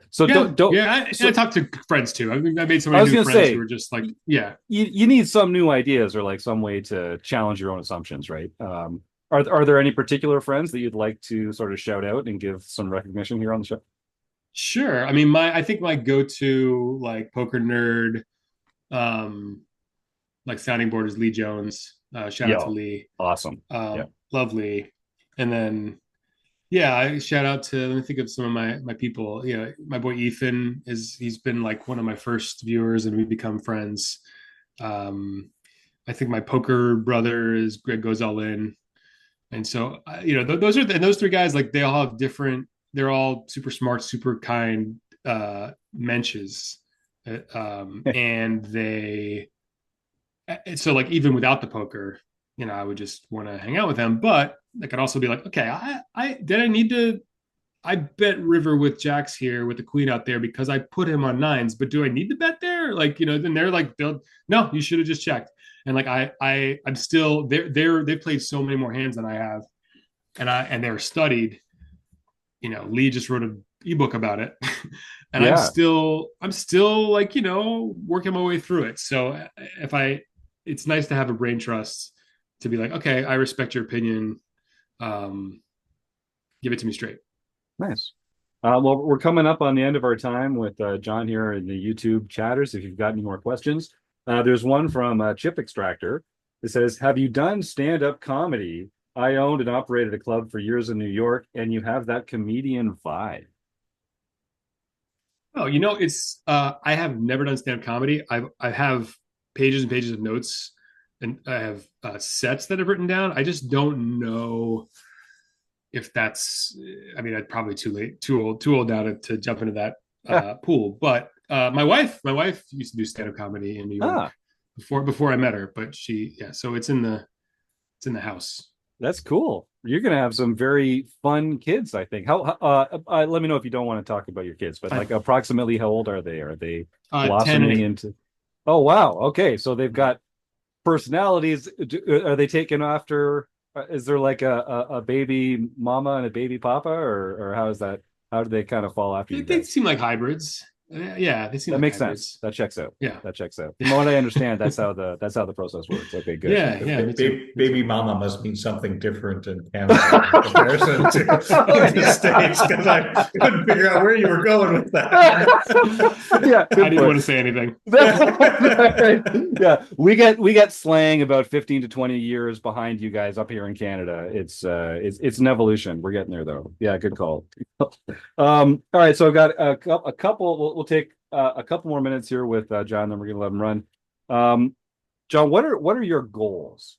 So yeah, don't yeah. so, I talked to friends too. I mean, I made so I many was new gonna friends say, who were just like, yeah, you need some new ideas or like some way to challenge your own assumptions, right? Are there any particular friends that you'd like to sort of shout out and give some recognition here on the show? sure. I mean, I think my go-to like poker nerd, um, like sounding board is Lee Jones. Shout out to Yo, Lee. awesome. Yeah. Love Lee. And then yeah, I shout out to, let me think of some of my people. Yeah, my boy Ethan he's been like one of my first viewers, and we've become friends. Um, I think my poker brother is Greg Goes All In, and so you know those are and those three guys, like they all have different. They're all super smart, super kind mensches, and they so like even without the poker, you know, I would just want to hang out with them. But I could also be like, okay, I need to. I bet river with jacks here with the queen out there because I put him on nines. But do I need to bet there? Like, you know, then they're like, no, you should have just checked. And like I'm still they've played so many more hands than I have, and they're studied. Lee just wrote an ebook about it. And Yeah. I'm still like, working my way through it. So it's nice to have a brain trust to be like, okay, I respect your opinion. Give it to me straight. Nice. Well, we're coming up on the end of our time with Jon here in the YouTube chatters. If you've got any more questions, there's one from Chip Extractor. It says, have you done stand-up comedy? I owned and operated a club for years in New York, and you have that comedian vibe. Oh, it's I have never done stand-up comedy. I have pages and pages of notes, and I have sets that I've written down. I just don't know if that's. I mean, I'm probably too old now to jump into that pool. But my wife used to do stand-up comedy in New York before I met her. But so it's in the house. That's cool. You're gonna have some very fun kids, I think. How? Let me know if you don't want to talk about your kids, but like approximately how old are they? Are they blossoming into? Oh wow. Okay, so they've got personalities. Are they taken after? Is there like a baby mama and a baby papa, or how is that? How do they kind of fall after you They guys? seem like hybrids. Yeah, they seem That like makes hybrids. sense. That checks out. Yeah, that checks out. From what I understand, that's how the process works. Okay, good. Yeah. Baby mama must mean something different in Canada in comparison to the States, because I couldn't figure out where you were going with that. Yeah, I didn't want to say anything. Yeah, we get slang about 15 to 20 years behind you guys up here in Canada. It's an evolution. We're getting there though. Yeah, good call. All right, so I've got a couple. We'll take a couple more minutes here with Jon, then we're gonna let him run. Jon, what are your goals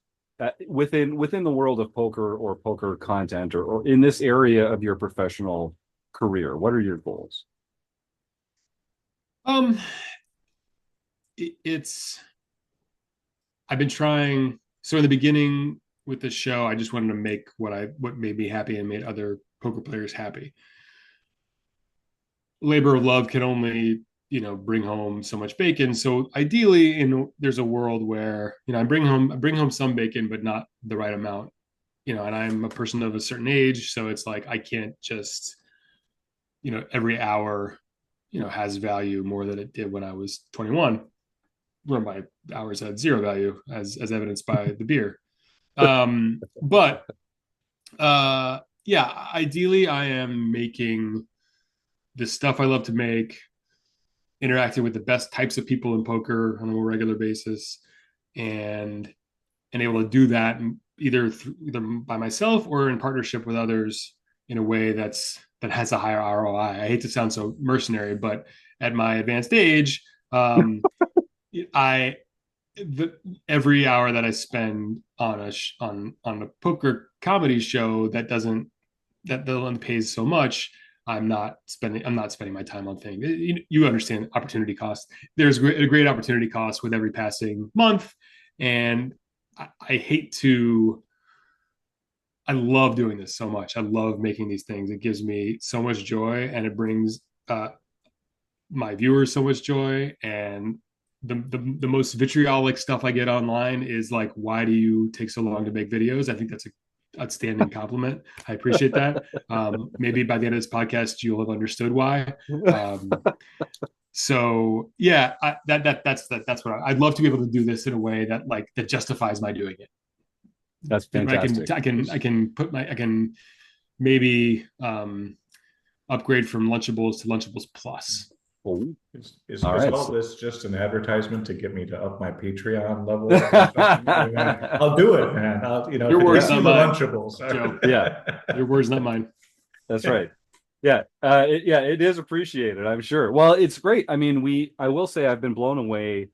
within the world of poker or poker content, or in this area of your professional career? What are your goals? It's I've been trying. So in the beginning with the show, I just wanted to make what made me happy and made other poker players happy. Labor of love can only bring home so much bacon. So ideally, there's a world where I bring home some bacon, but not the right amount. And I'm a person of a certain age, so it's like I can't just every hour has value more than it did when I was 21, where my hours had zero value, as evidenced by the beer. But yeah, ideally, I am making the stuff I love to make, interacting with the best types of people in poker on a more regular basis, and able to do that either by myself or in partnership with others in a way that has a higher ROI. I hate to sound so mercenary, but at my advanced age, every hour that I spend on a poker comedy show that pays so much, I'm not spending my time on things. You understand opportunity cost. There's a great opportunity cost with every passing month, and I love doing this so much. I love making these things. It gives me so much joy, and it brings my viewers so much joy. And the most vitriolic stuff I get online is like, why do you take so long to make videos? I think that's a outstanding compliment. I appreciate that. Maybe by the end of this podcast, you'll have understood why. So yeah, that's what I'd love to be able to do this in a way that justifies my doing it. That's fantastic. I can maybe upgrade from Lunchables to Lunchables Plus. Is all this just an advertisement to get me to up my Patreon level? I'll do it, man. Your words, not mine. Lunchables. Joe. Yeah, your words, not mine. That's right. Yeah, it is appreciated, I'm sure. Well, it's great. I mean, I will say I've been blown away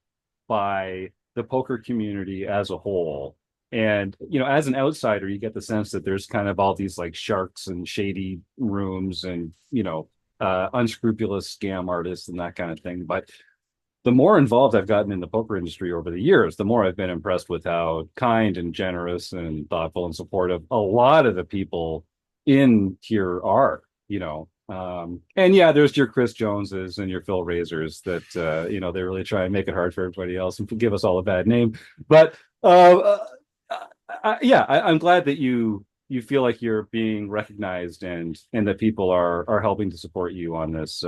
by the poker community as a whole. And, as an outsider, you get the sense that there's kind of all these like sharks and shady rooms and, unscrupulous scam artists and that kind of thing. But the more involved I've gotten in the poker industry over the years, the more I've been impressed with how kind and generous and thoughtful and supportive a lot of the people in here are, and yeah, there's your Chris Joneses and your Phil Razors that, they really try and make it hard for everybody else and give us all a bad name. But I'm glad that you you feel like you're being recognized and that people are helping to support you on this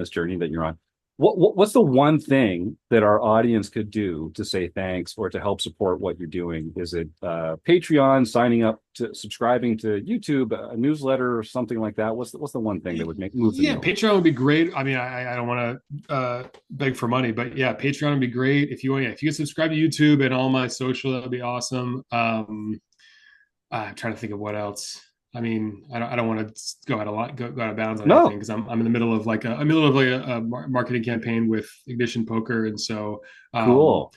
journey that you're on. What's the one thing that our audience could do to say thanks or to help support what you're doing? Is it Patreon, signing up to subscribing to YouTube, a newsletter, or something like that? What's the one thing that would move the Yeah, needle? Patreon would be great. I mean, I don't want to beg for money, but yeah, Patreon would be great. If you could subscribe to YouTube and all my social, that would be awesome. I'm trying to think of what else. I mean, I don't want to go out of bounds on No. anything because I'm in the middle of a marketing campaign with Ignition Poker, and so Cool.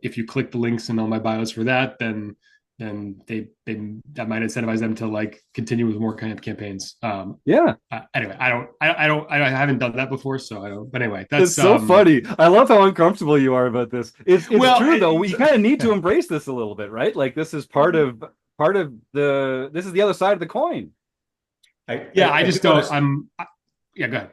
if you click the links in all my bios for that, then they that might incentivize them to like continue with more kind of campaigns. Yeah. Anyway, I haven't done that before, so I don't. But anyway, that's It's so funny. I love how uncomfortable you are about this. It's Well, true though. We kind of need to yeah. embrace this a little bit, right? Like this is part of this is the other side of the coin. I just don't. Yeah, go ahead.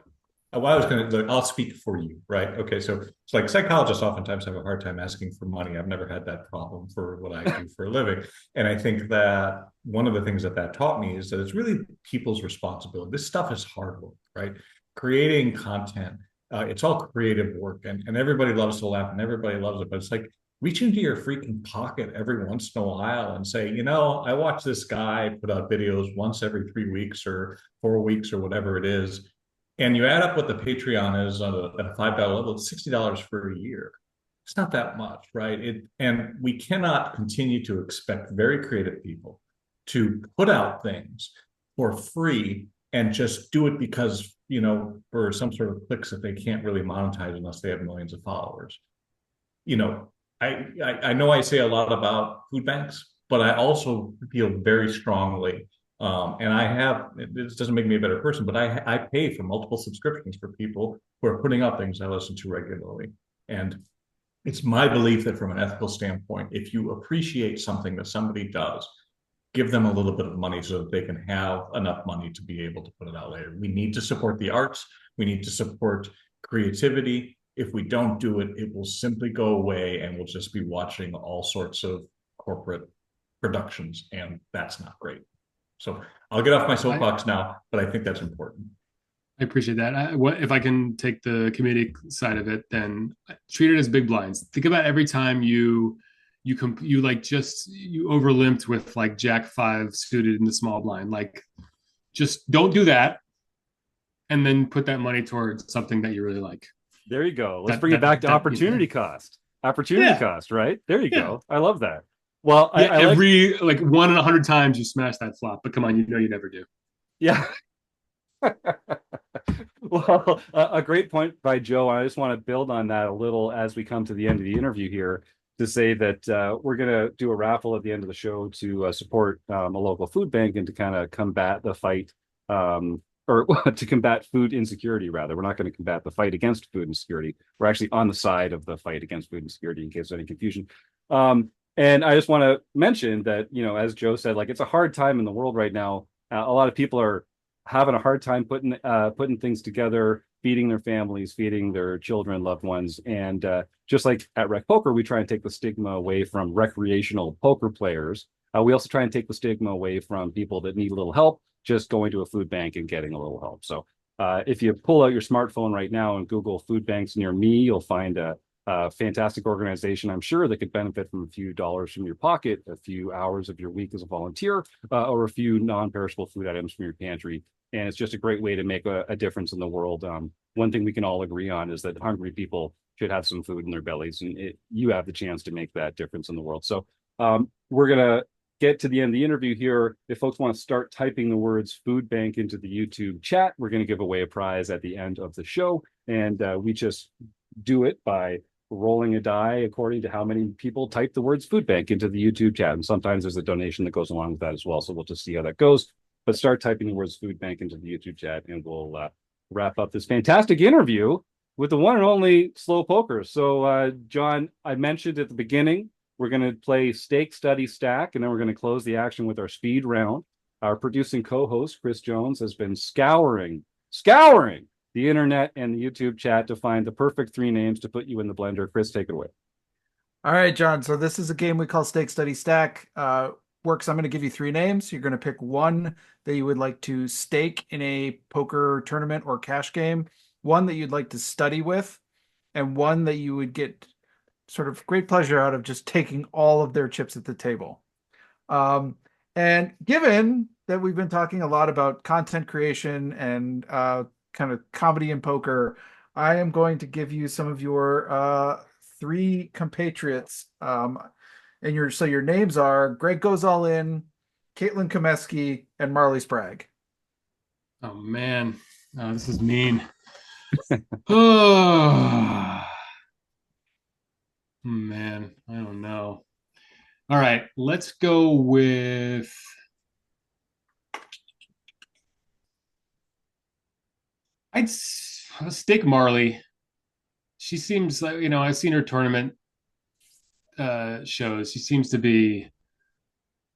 What I was going to, I'll speak for you, right? Okay, so it's like psychologists oftentimes have a hard time asking for money. I've never had that problem for what I do for a living. And I think that one of the things that taught me is that it's really people's responsibility. This stuff is hard work, right? Creating content, it's all creative work, and everybody loves to laugh and everybody loves it, but it's like reach into your freaking pocket every once in a while and say, I watch this guy put out videos once every 3 weeks or 4 weeks or whatever it is. And you add up what the Patreon is at a $5 level, it's $60 for a year. It's not that much, right? And we cannot continue to expect very creative people to put out things for free and just do it because, for some sort of clicks that they can't really monetize unless they have millions of followers. I know I say a lot about food banks, but I also feel very strongly and this doesn't make me a better person, but I pay for multiple subscriptions for people who are putting up things I listen to regularly. And it's my belief that from an ethical standpoint, if you appreciate something that somebody does, give them a little bit of money so that they can have enough money to be able to put it out later. We need to support the arts. We need to support creativity. If we don't do it, it will simply go away and we'll just be watching all sorts of corporate productions, and that's not great. So I'll get off my soapbox now, but I think that's important. I appreciate that. If I can take the comedic side of it, then treat it as big blinds. Think about every time you overlimped with like Jack 5 suited in the small blind. Like, just don't do that, and then put that money towards something that you really like. There you go. Let's bring it back to opportunity cost. Opportunity cost, right? There you go. I love that. Well, every 1 in 100 times you smash that flop, but come on, you never do. Yeah. Well, a great point by Joe. I just want to build on that a little as we come to the end of the interview here to say that we're going to do a raffle at the end of the show to support a local food bank and to kind of combat the fight or to combat food insecurity, rather. We're not going to combat the fight against food insecurity. We're actually on the side of the fight against food insecurity, in case there's any confusion. And I just want to mention that, as Joe said, like it's a hard time in the world right now. A lot of people are having a hard time putting things together, feeding their families, feeding their children, loved ones. And just like at RecPoker, we try and take the stigma away from recreational poker players. We also try and take the stigma away from people that need a little help, just going to a food bank and getting a little help. So if you pull out your smartphone right now and Google food banks near me, you'll find a fantastic organization, I'm sure, that could benefit from a few dollars from your pocket, a few hours of your week as a volunteer, or a few non-perishable food items from your pantry. And it's just a great way to make a difference in the world. One thing we can all agree on is that hungry people should have some food in their bellies, and you have the chance to make that difference in the world. So we're going to get to the end of the interview here. If folks want to start typing the words food bank into the YouTube chat, we're going to give away a prize at the end of the show. And we just do it by rolling a die according to how many people type the words food bank into the YouTube chat. And sometimes there's a donation that goes along with that as well. So we'll just see how that goes. But start typing the words food bank into the YouTube chat, and we'll wrap up this fantastic interview with the one and only Slow Poker. So, John, I mentioned at the beginning, we're going to play Stake, Study, Stack, and then we're going to close the action with our speed round. Our producing co-host, Chris Jones, has been scouring the internet and the YouTube chat to find the perfect 3 names to put you in the blender. Chris, take it away. All right, John. So this is a game we call Stake, Study, Stack. works, I'm going to give you three names. You're going to pick one that you would like to stake in a poker tournament or cash game, one that you'd like to study with, and one that you would get sort of great pleasure out of just taking all of their chips at the table. And given that we've been talking a lot about content creation and kind of comedy in poker, I am going to give you some of your three compatriots. And your names are Greg Goes All In, Caitlyn Comesky, and Marle Spragg. Oh man, this is mean. Oh man, I don't know. All right, let's go with. Let's stake Marle. She seems like, I've seen her tournament shows. She seems to be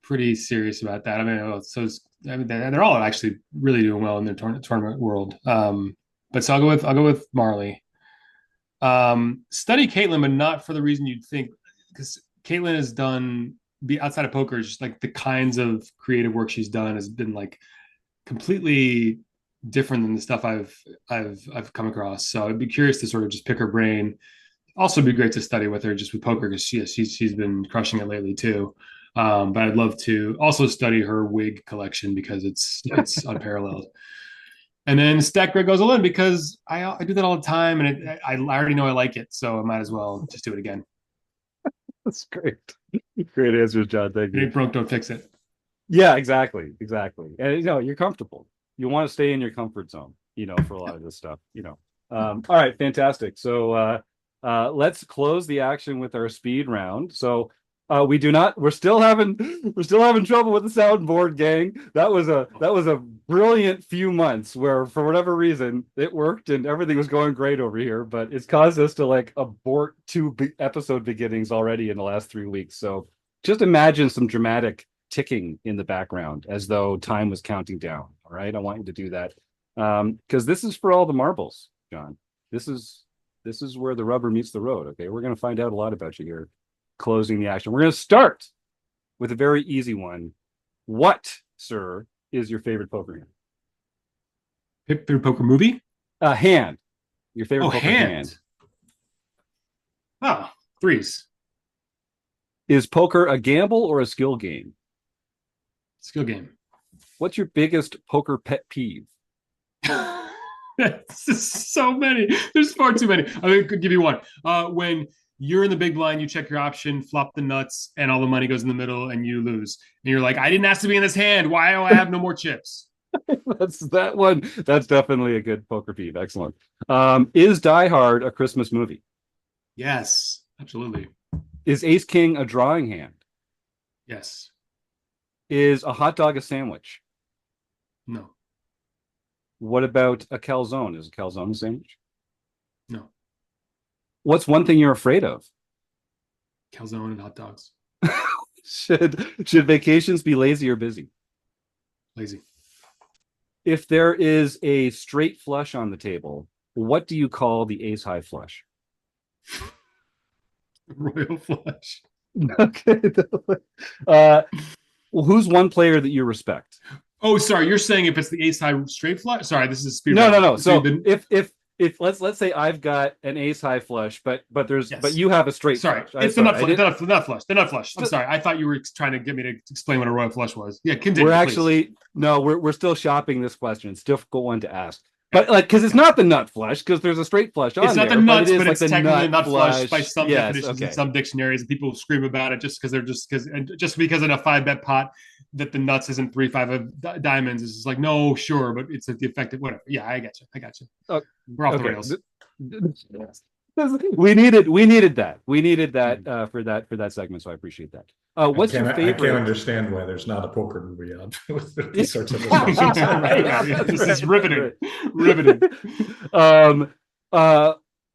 pretty serious about that. I mean, they're all actually really doing well in their tournament world. But so I'll go with Marle. Study Caitlyn, but not for the reason you'd think, because Caitlyn has done outside of poker, just like the kinds of creative work she's done has been like completely different than the stuff I've come across. So I'd be curious to sort of just pick her brain. Also, be great to study with her just with poker, because she's been crushing it lately too. But I'd love to also study her wig collection because it's unparalleled. And then stack Greg Goes All In because I do that all the time, and I already know I like it, so I might as well just do it again. That's great. Great answers, John. Thank It you. ain't broke, don't fix it. Yeah, exactly. And you're comfortable. You want to stay in your comfort zone, for a lot of this stuff, All right, fantastic. So let's close the action with our speed round. So we're still having trouble with the soundboard, gang. That was a brilliant few months where, for whatever reason, it worked and everything was going great over here, but it's caused us to like abort two episode beginnings already in the last 3 weeks. So just imagine some dramatic ticking in the background as though time was counting down. All right, I want you to do that because this is for all the marbles, John. This is where the rubber meets the road. Okay, we're going to find out a lot about you here. Closing the action. We're going to start with a very easy one. What, sir, is your favorite poker hand? Favorite poker movie? Hand. Your favorite poker hand. Oh, threes. Is poker a gamble or a skill game? Skill game. What's your biggest poker pet peeve? This is so many. There's far too many. I could give you one. When you're in the big blind, you check your option, flop the nuts, and all the money goes in the middle, and you lose. And you're like, I didn't ask to be in this hand. Why do I have no more chips? That's that one. That's definitely a good poker peeve. Excellent. Is Die Hard a Christmas movie? Yes, absolutely. Is Ace King a drawing hand? Yes. Is a hot dog a sandwich? No. What about a calzone? Is a calzone a sandwich? No. What's one thing you're afraid of? Calzone and hot dogs. Should vacations be lazy or busy? Lazy. If there is a straight flush on the table, what do you call the ace high flush? Royal flush. Okay. Who's one player that you respect? Oh, sorry. You're saying if it's the ace high straight flush? Sorry, this is speed. No. So if let's say I've got an ace high flush, but you have a straight. Sorry, flush. it's the nut flush. The nut flush. I'm sorry. I thought you were trying to get me to explain what a royal flush was. Yeah, continue. We're still shopping this question. It's a difficult one to ask. But because it's not the nut flush, because there's a straight flush on there. It's not the nuts, but it's technically a nut flush by some definitions in some dictionaries, and people scream about it just because in a 5-bet pot that the nuts isn't 3-5 of diamonds. It's just like, no, sure, but it's the effective whatever. Yeah, I got you. We're off the rails. We needed that. For that segment, so I appreciate that. What's your favorite? I can't understand why there's not a poker movie on with these sorts of This is riveting.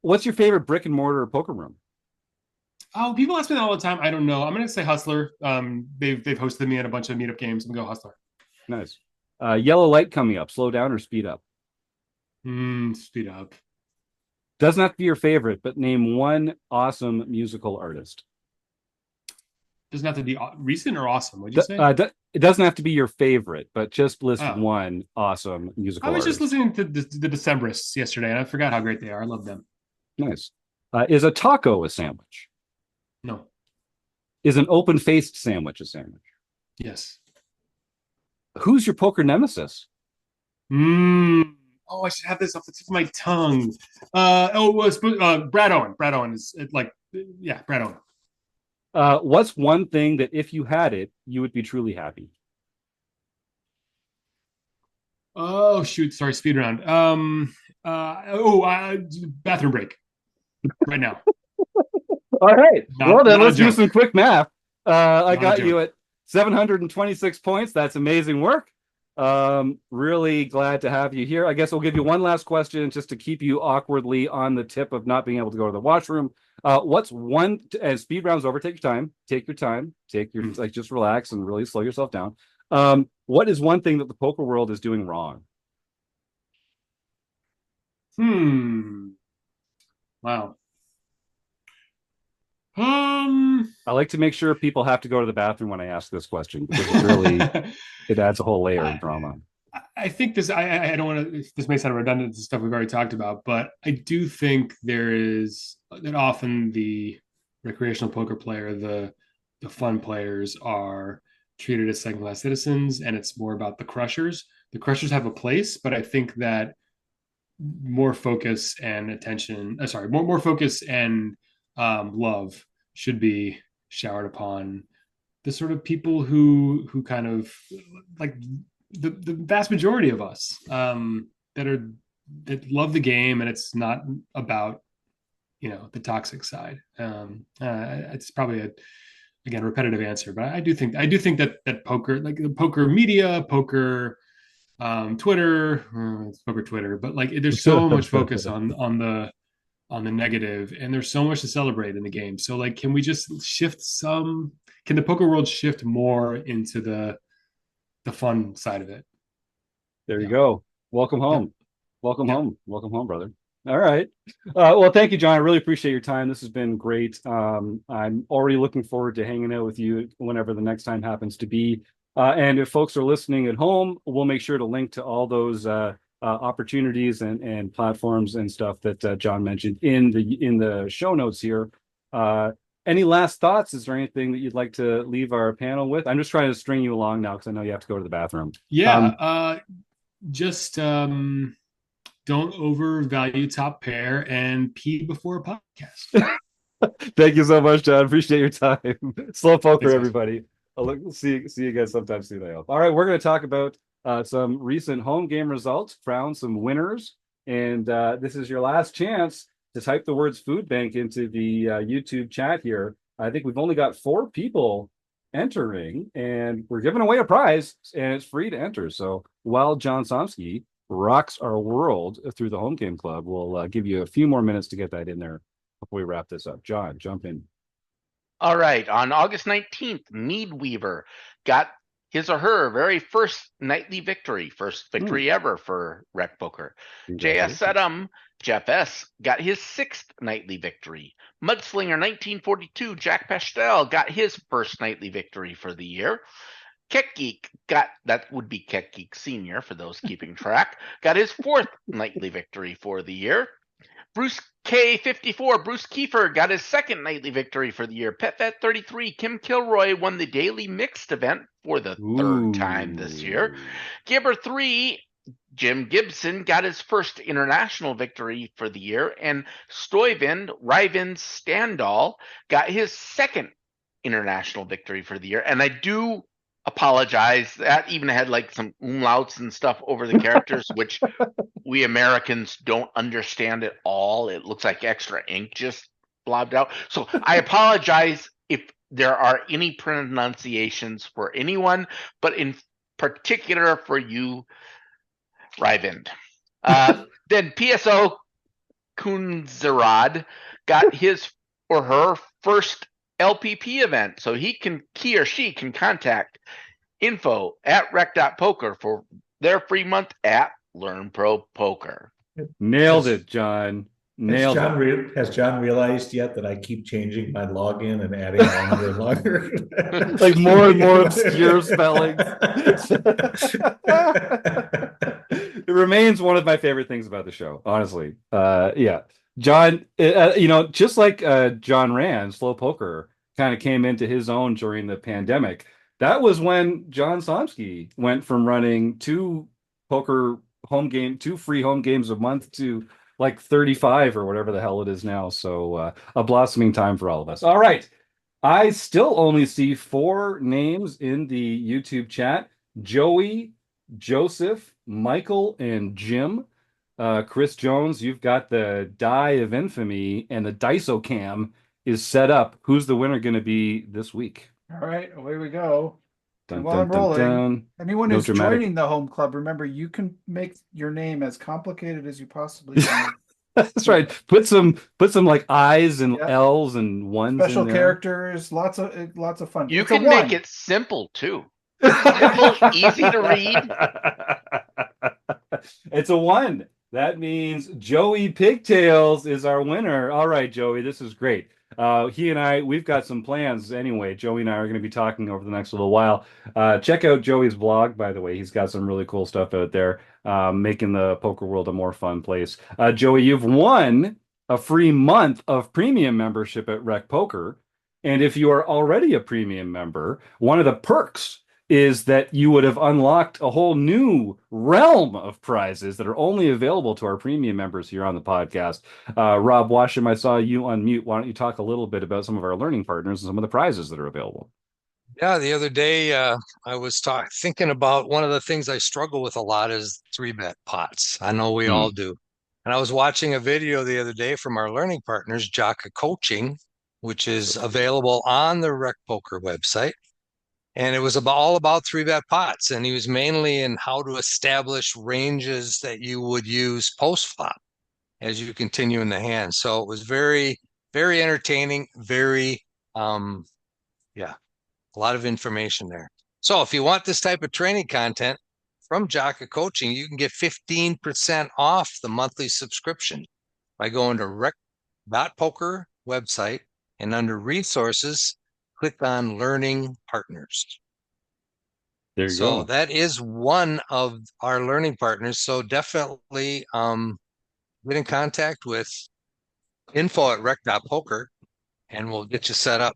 What's your favorite brick and mortar poker room? Oh, people ask me that all the time. I don't know. I'm going to say Hustler. They've hosted me at a bunch of meetup games. I'm going to go Hustler. Nice. Yellow light coming up. Slow down or speed up? Speed up. Doesn't have to be your favorite, but name one awesome musical artist. doesn't have to be recent or awesome. What'd you say? It doesn't have to be your favorite, but just list Oh. one awesome musical I was artist. just listening to the Decemberists yesterday, and I forgot how great they are. I love them. Nice. Is a taco a sandwich? No. Is an open-faced sandwich a sandwich? Yes. Who's your poker nemesis? Oh, I should have this off the tip of my tongue. Brad Owen. Brad Owen is Brad Owen. What's one thing that if you had it, you would be truly happy? Oh shoot! Sorry, speed round. Bathroom break right now. All right. Well, then let's do joke. some quick math. I Not a got you joke. at 726 points. That's amazing work. Really glad to have you here. I guess we'll give you one last question just to keep you awkwardly on the tip of not being able to go to the washroom. What's one, as speed round's over, take your time, just relax and really slow yourself down. What is one thing that the poker world is doing wrong? Wow. I like to make sure people have to go to the bathroom when I ask this question because it really it adds a whole layer of drama. I think this. I don't want to. This may sound redundant to stuff we've already talked about, but I do think there is that often the recreational poker player, the fun players, are treated as second-class citizens, and it's more about the crushers. The crushers have a place, but I think that more focus and attention. More focus and love should be showered upon the sort of people who kind of like the vast majority of us that love the game, and it's not about the toxic side. It's probably again repetitive answer, but I do think that poker, like the poker media, poker Twitter, it's poker Twitter, but like there's so much focus on the negative, and there's so much to celebrate in the game. So like, can we just can the poker world shift more into the fun side of it? There you go. Welcome home. Welcome home, brother. All right. Well, thank you, John. I really appreciate your time. This has been great. I'm already looking forward to hanging out with you whenever the next time happens to be. And if folks are listening at home, we'll make sure to link to all those opportunities and platforms and stuff that John mentioned in the show notes here. Any last thoughts? Is there anything that you'd like to leave our panel with? I'm just trying to string you along now because I know you have to go to the bathroom. Yeah. Just don't overvalue top pair and pee before a podcast. Thank you so much, John. Appreciate your time. Slow poker, Thanks, everybody. I'll see you guys sometime soon, I hope. All right, we're going to talk about some recent home game results, crown some winners, and this is your last chance to type the words food bank into the YouTube chat here. I think we've only got 4 people entering, and we're giving away a prize, and it's free to enter. So while Jon Somsky rocks our world through the Home Game Club, we'll give you a few more minutes to get that in there before we wrap this up. John, jump in. All right. On August 19th, Meadweaver got his or her very first nightly victory, first victory ever for Rec Poker. J.S. Sedum, Jeff S., got his 6th nightly victory. Mudslinger 1942, Jack Pastel, got his first nightly victory for the year. Keck Geek that would be Keck Geek Senior for those keeping track, got his 4th nightly victory for the year. Bruce K54, Bruce Kiefer got his 2nd nightly victory for the year. PetVet33, Kim Kilroy won the daily mixed event for the 3rd time this year. Gibber3, Jim Gibson got his first international victory for the year. And Stuyvend, Ryvind Standall got his 2nd international victory for the year. And I do apologize. That even had like some umlauts and stuff over the characters, which we Americans don't understand at all. It looks like extra ink just blobbed out. So I apologize if there are any pronunciations for anyone, but in particular for you, Ryvind. Then PSO Kunzerad got his or her first LPP event. So he or she can contact info@rec.poker for their free month at Learn Pro Poker. Nailed it, John. Nailed it. Has John realized yet that I keep changing my login and adding longer and longer? Like more and more obscure spellings. It remains one of my favorite things about the show, honestly. Yeah. John, just like Jon Rand, Slow Poker, kind of came into his own during the pandemic. That was when Jon Somsky went from running two free home games a month to like 35 or whatever the hell it is now. So a blossoming time for all of us. All right. I still only see 4 names in the YouTube chat: Joey, Joseph, Michael, and Jim. Chris Jones, you've got the die of infamy, and the Dicocam is set up. Who's the winner going to be this week? All right, away we go. Dun, And while dun, I'm dun, rolling, dun. anyone No who's dramatic. joining the home club, remember you can make your name as complicated as you possibly can. That's right. Put some like I's and Yeah. L's and ones Special in there. characters, lots of fun. You It's a can make one. it simple too. Simple, easy to read. It's a 1. That means Joey Pigtails is our winner. All right, Joey, this is great. He and we've got some plans anyway. Joey and I are going to be talking over the next little while. Check out Joey's blog, by the way. He's got some really cool stuff out there, making the poker world a more fun place. Joey, you've won a free month of premium membership at RecPoker. And if you are already a premium member, one of the perks is that you would have unlocked a whole new realm of prizes that are only available to our premium members here on the podcast. Rob Washam, I saw you unmute. Why don't you talk a little bit about some of our learning partners and some of the prizes that are available? Yeah, the other day I was thinking about one of the things I struggle with a lot is 3-bet pots. I know we all do. And I was watching a video the other day from our learning partners, Jaka Coaching, which is available on the RecPoker website. And it was all about 3-bet pots. And he was mainly in how to establish ranges that you would use post-flop as you continue in the hand. So it was very, very entertaining, very, a lot of information there. So if you want this type of training content from Jaka Coaching, you can get 15% off the monthly subscription by going to rec.poker website and under resources, click on learning partners. There you So go. that is one of our learning partners. So definitely get in contact with info@rec.poker and we'll get you set up.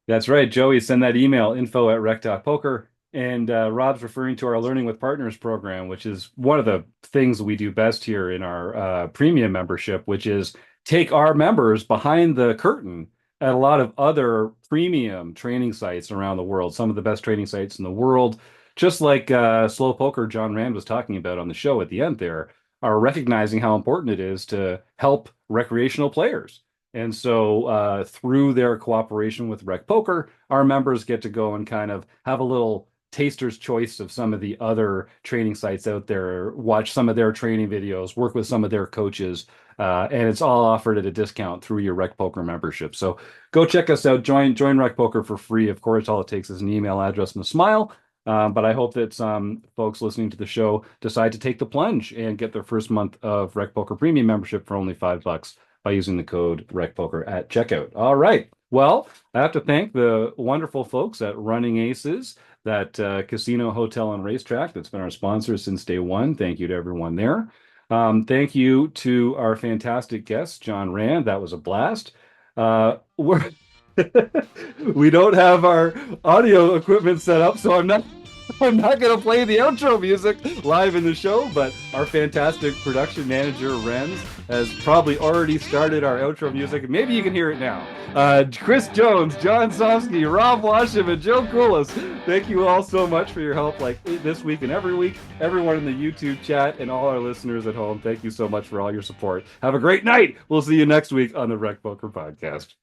That's right, Joey. Send that email, info@rec.poker. And Rob's referring to our Learning with Partners program, which is one of the things we do best here in our premium membership, which is take our members behind the curtain at a lot of other premium training sites around the world, some of the best training sites in the world, just like Slow Poker Jon Rand was talking about on the show at the end there, are recognizing how important it is to help recreational players. And so through their cooperation with RecPoker, our members get to go and kind of have a little taster's choice of some of the other training sites out there, watch some of their training videos, work with some of their coaches, and it's all offered at a discount through your RecPoker membership. So go check us out. Join RecPoker for free. Of course, all it takes is an email address and a smile. But I hope that some folks listening to the show decide to take the plunge and get their first month of RecPoker premium membership for only $5 by using the code RecPoker at checkout. All right. Well, I have to thank the wonderful folks at Running Aces, that casino, hotel, and racetrack that's been our sponsor since day one. Thank you to everyone there. Thank you to our fantastic guest, Jon Rand. That was a blast. We don't have our audio equipment set up, so I'm not going to play the outro music live in the show, but our fantastic production manager, Renz, has probably already started our outro music. Maybe you can hear it now. Chris Jones, Jon Somsky, Rob Washam, and Joe Coolis, thank you all so much for your help like this week and every week. Everyone in the YouTube chat and all our listeners at home, thank you so much for all your support. Have a great night. We'll see you next week on the RecPoker Podcast.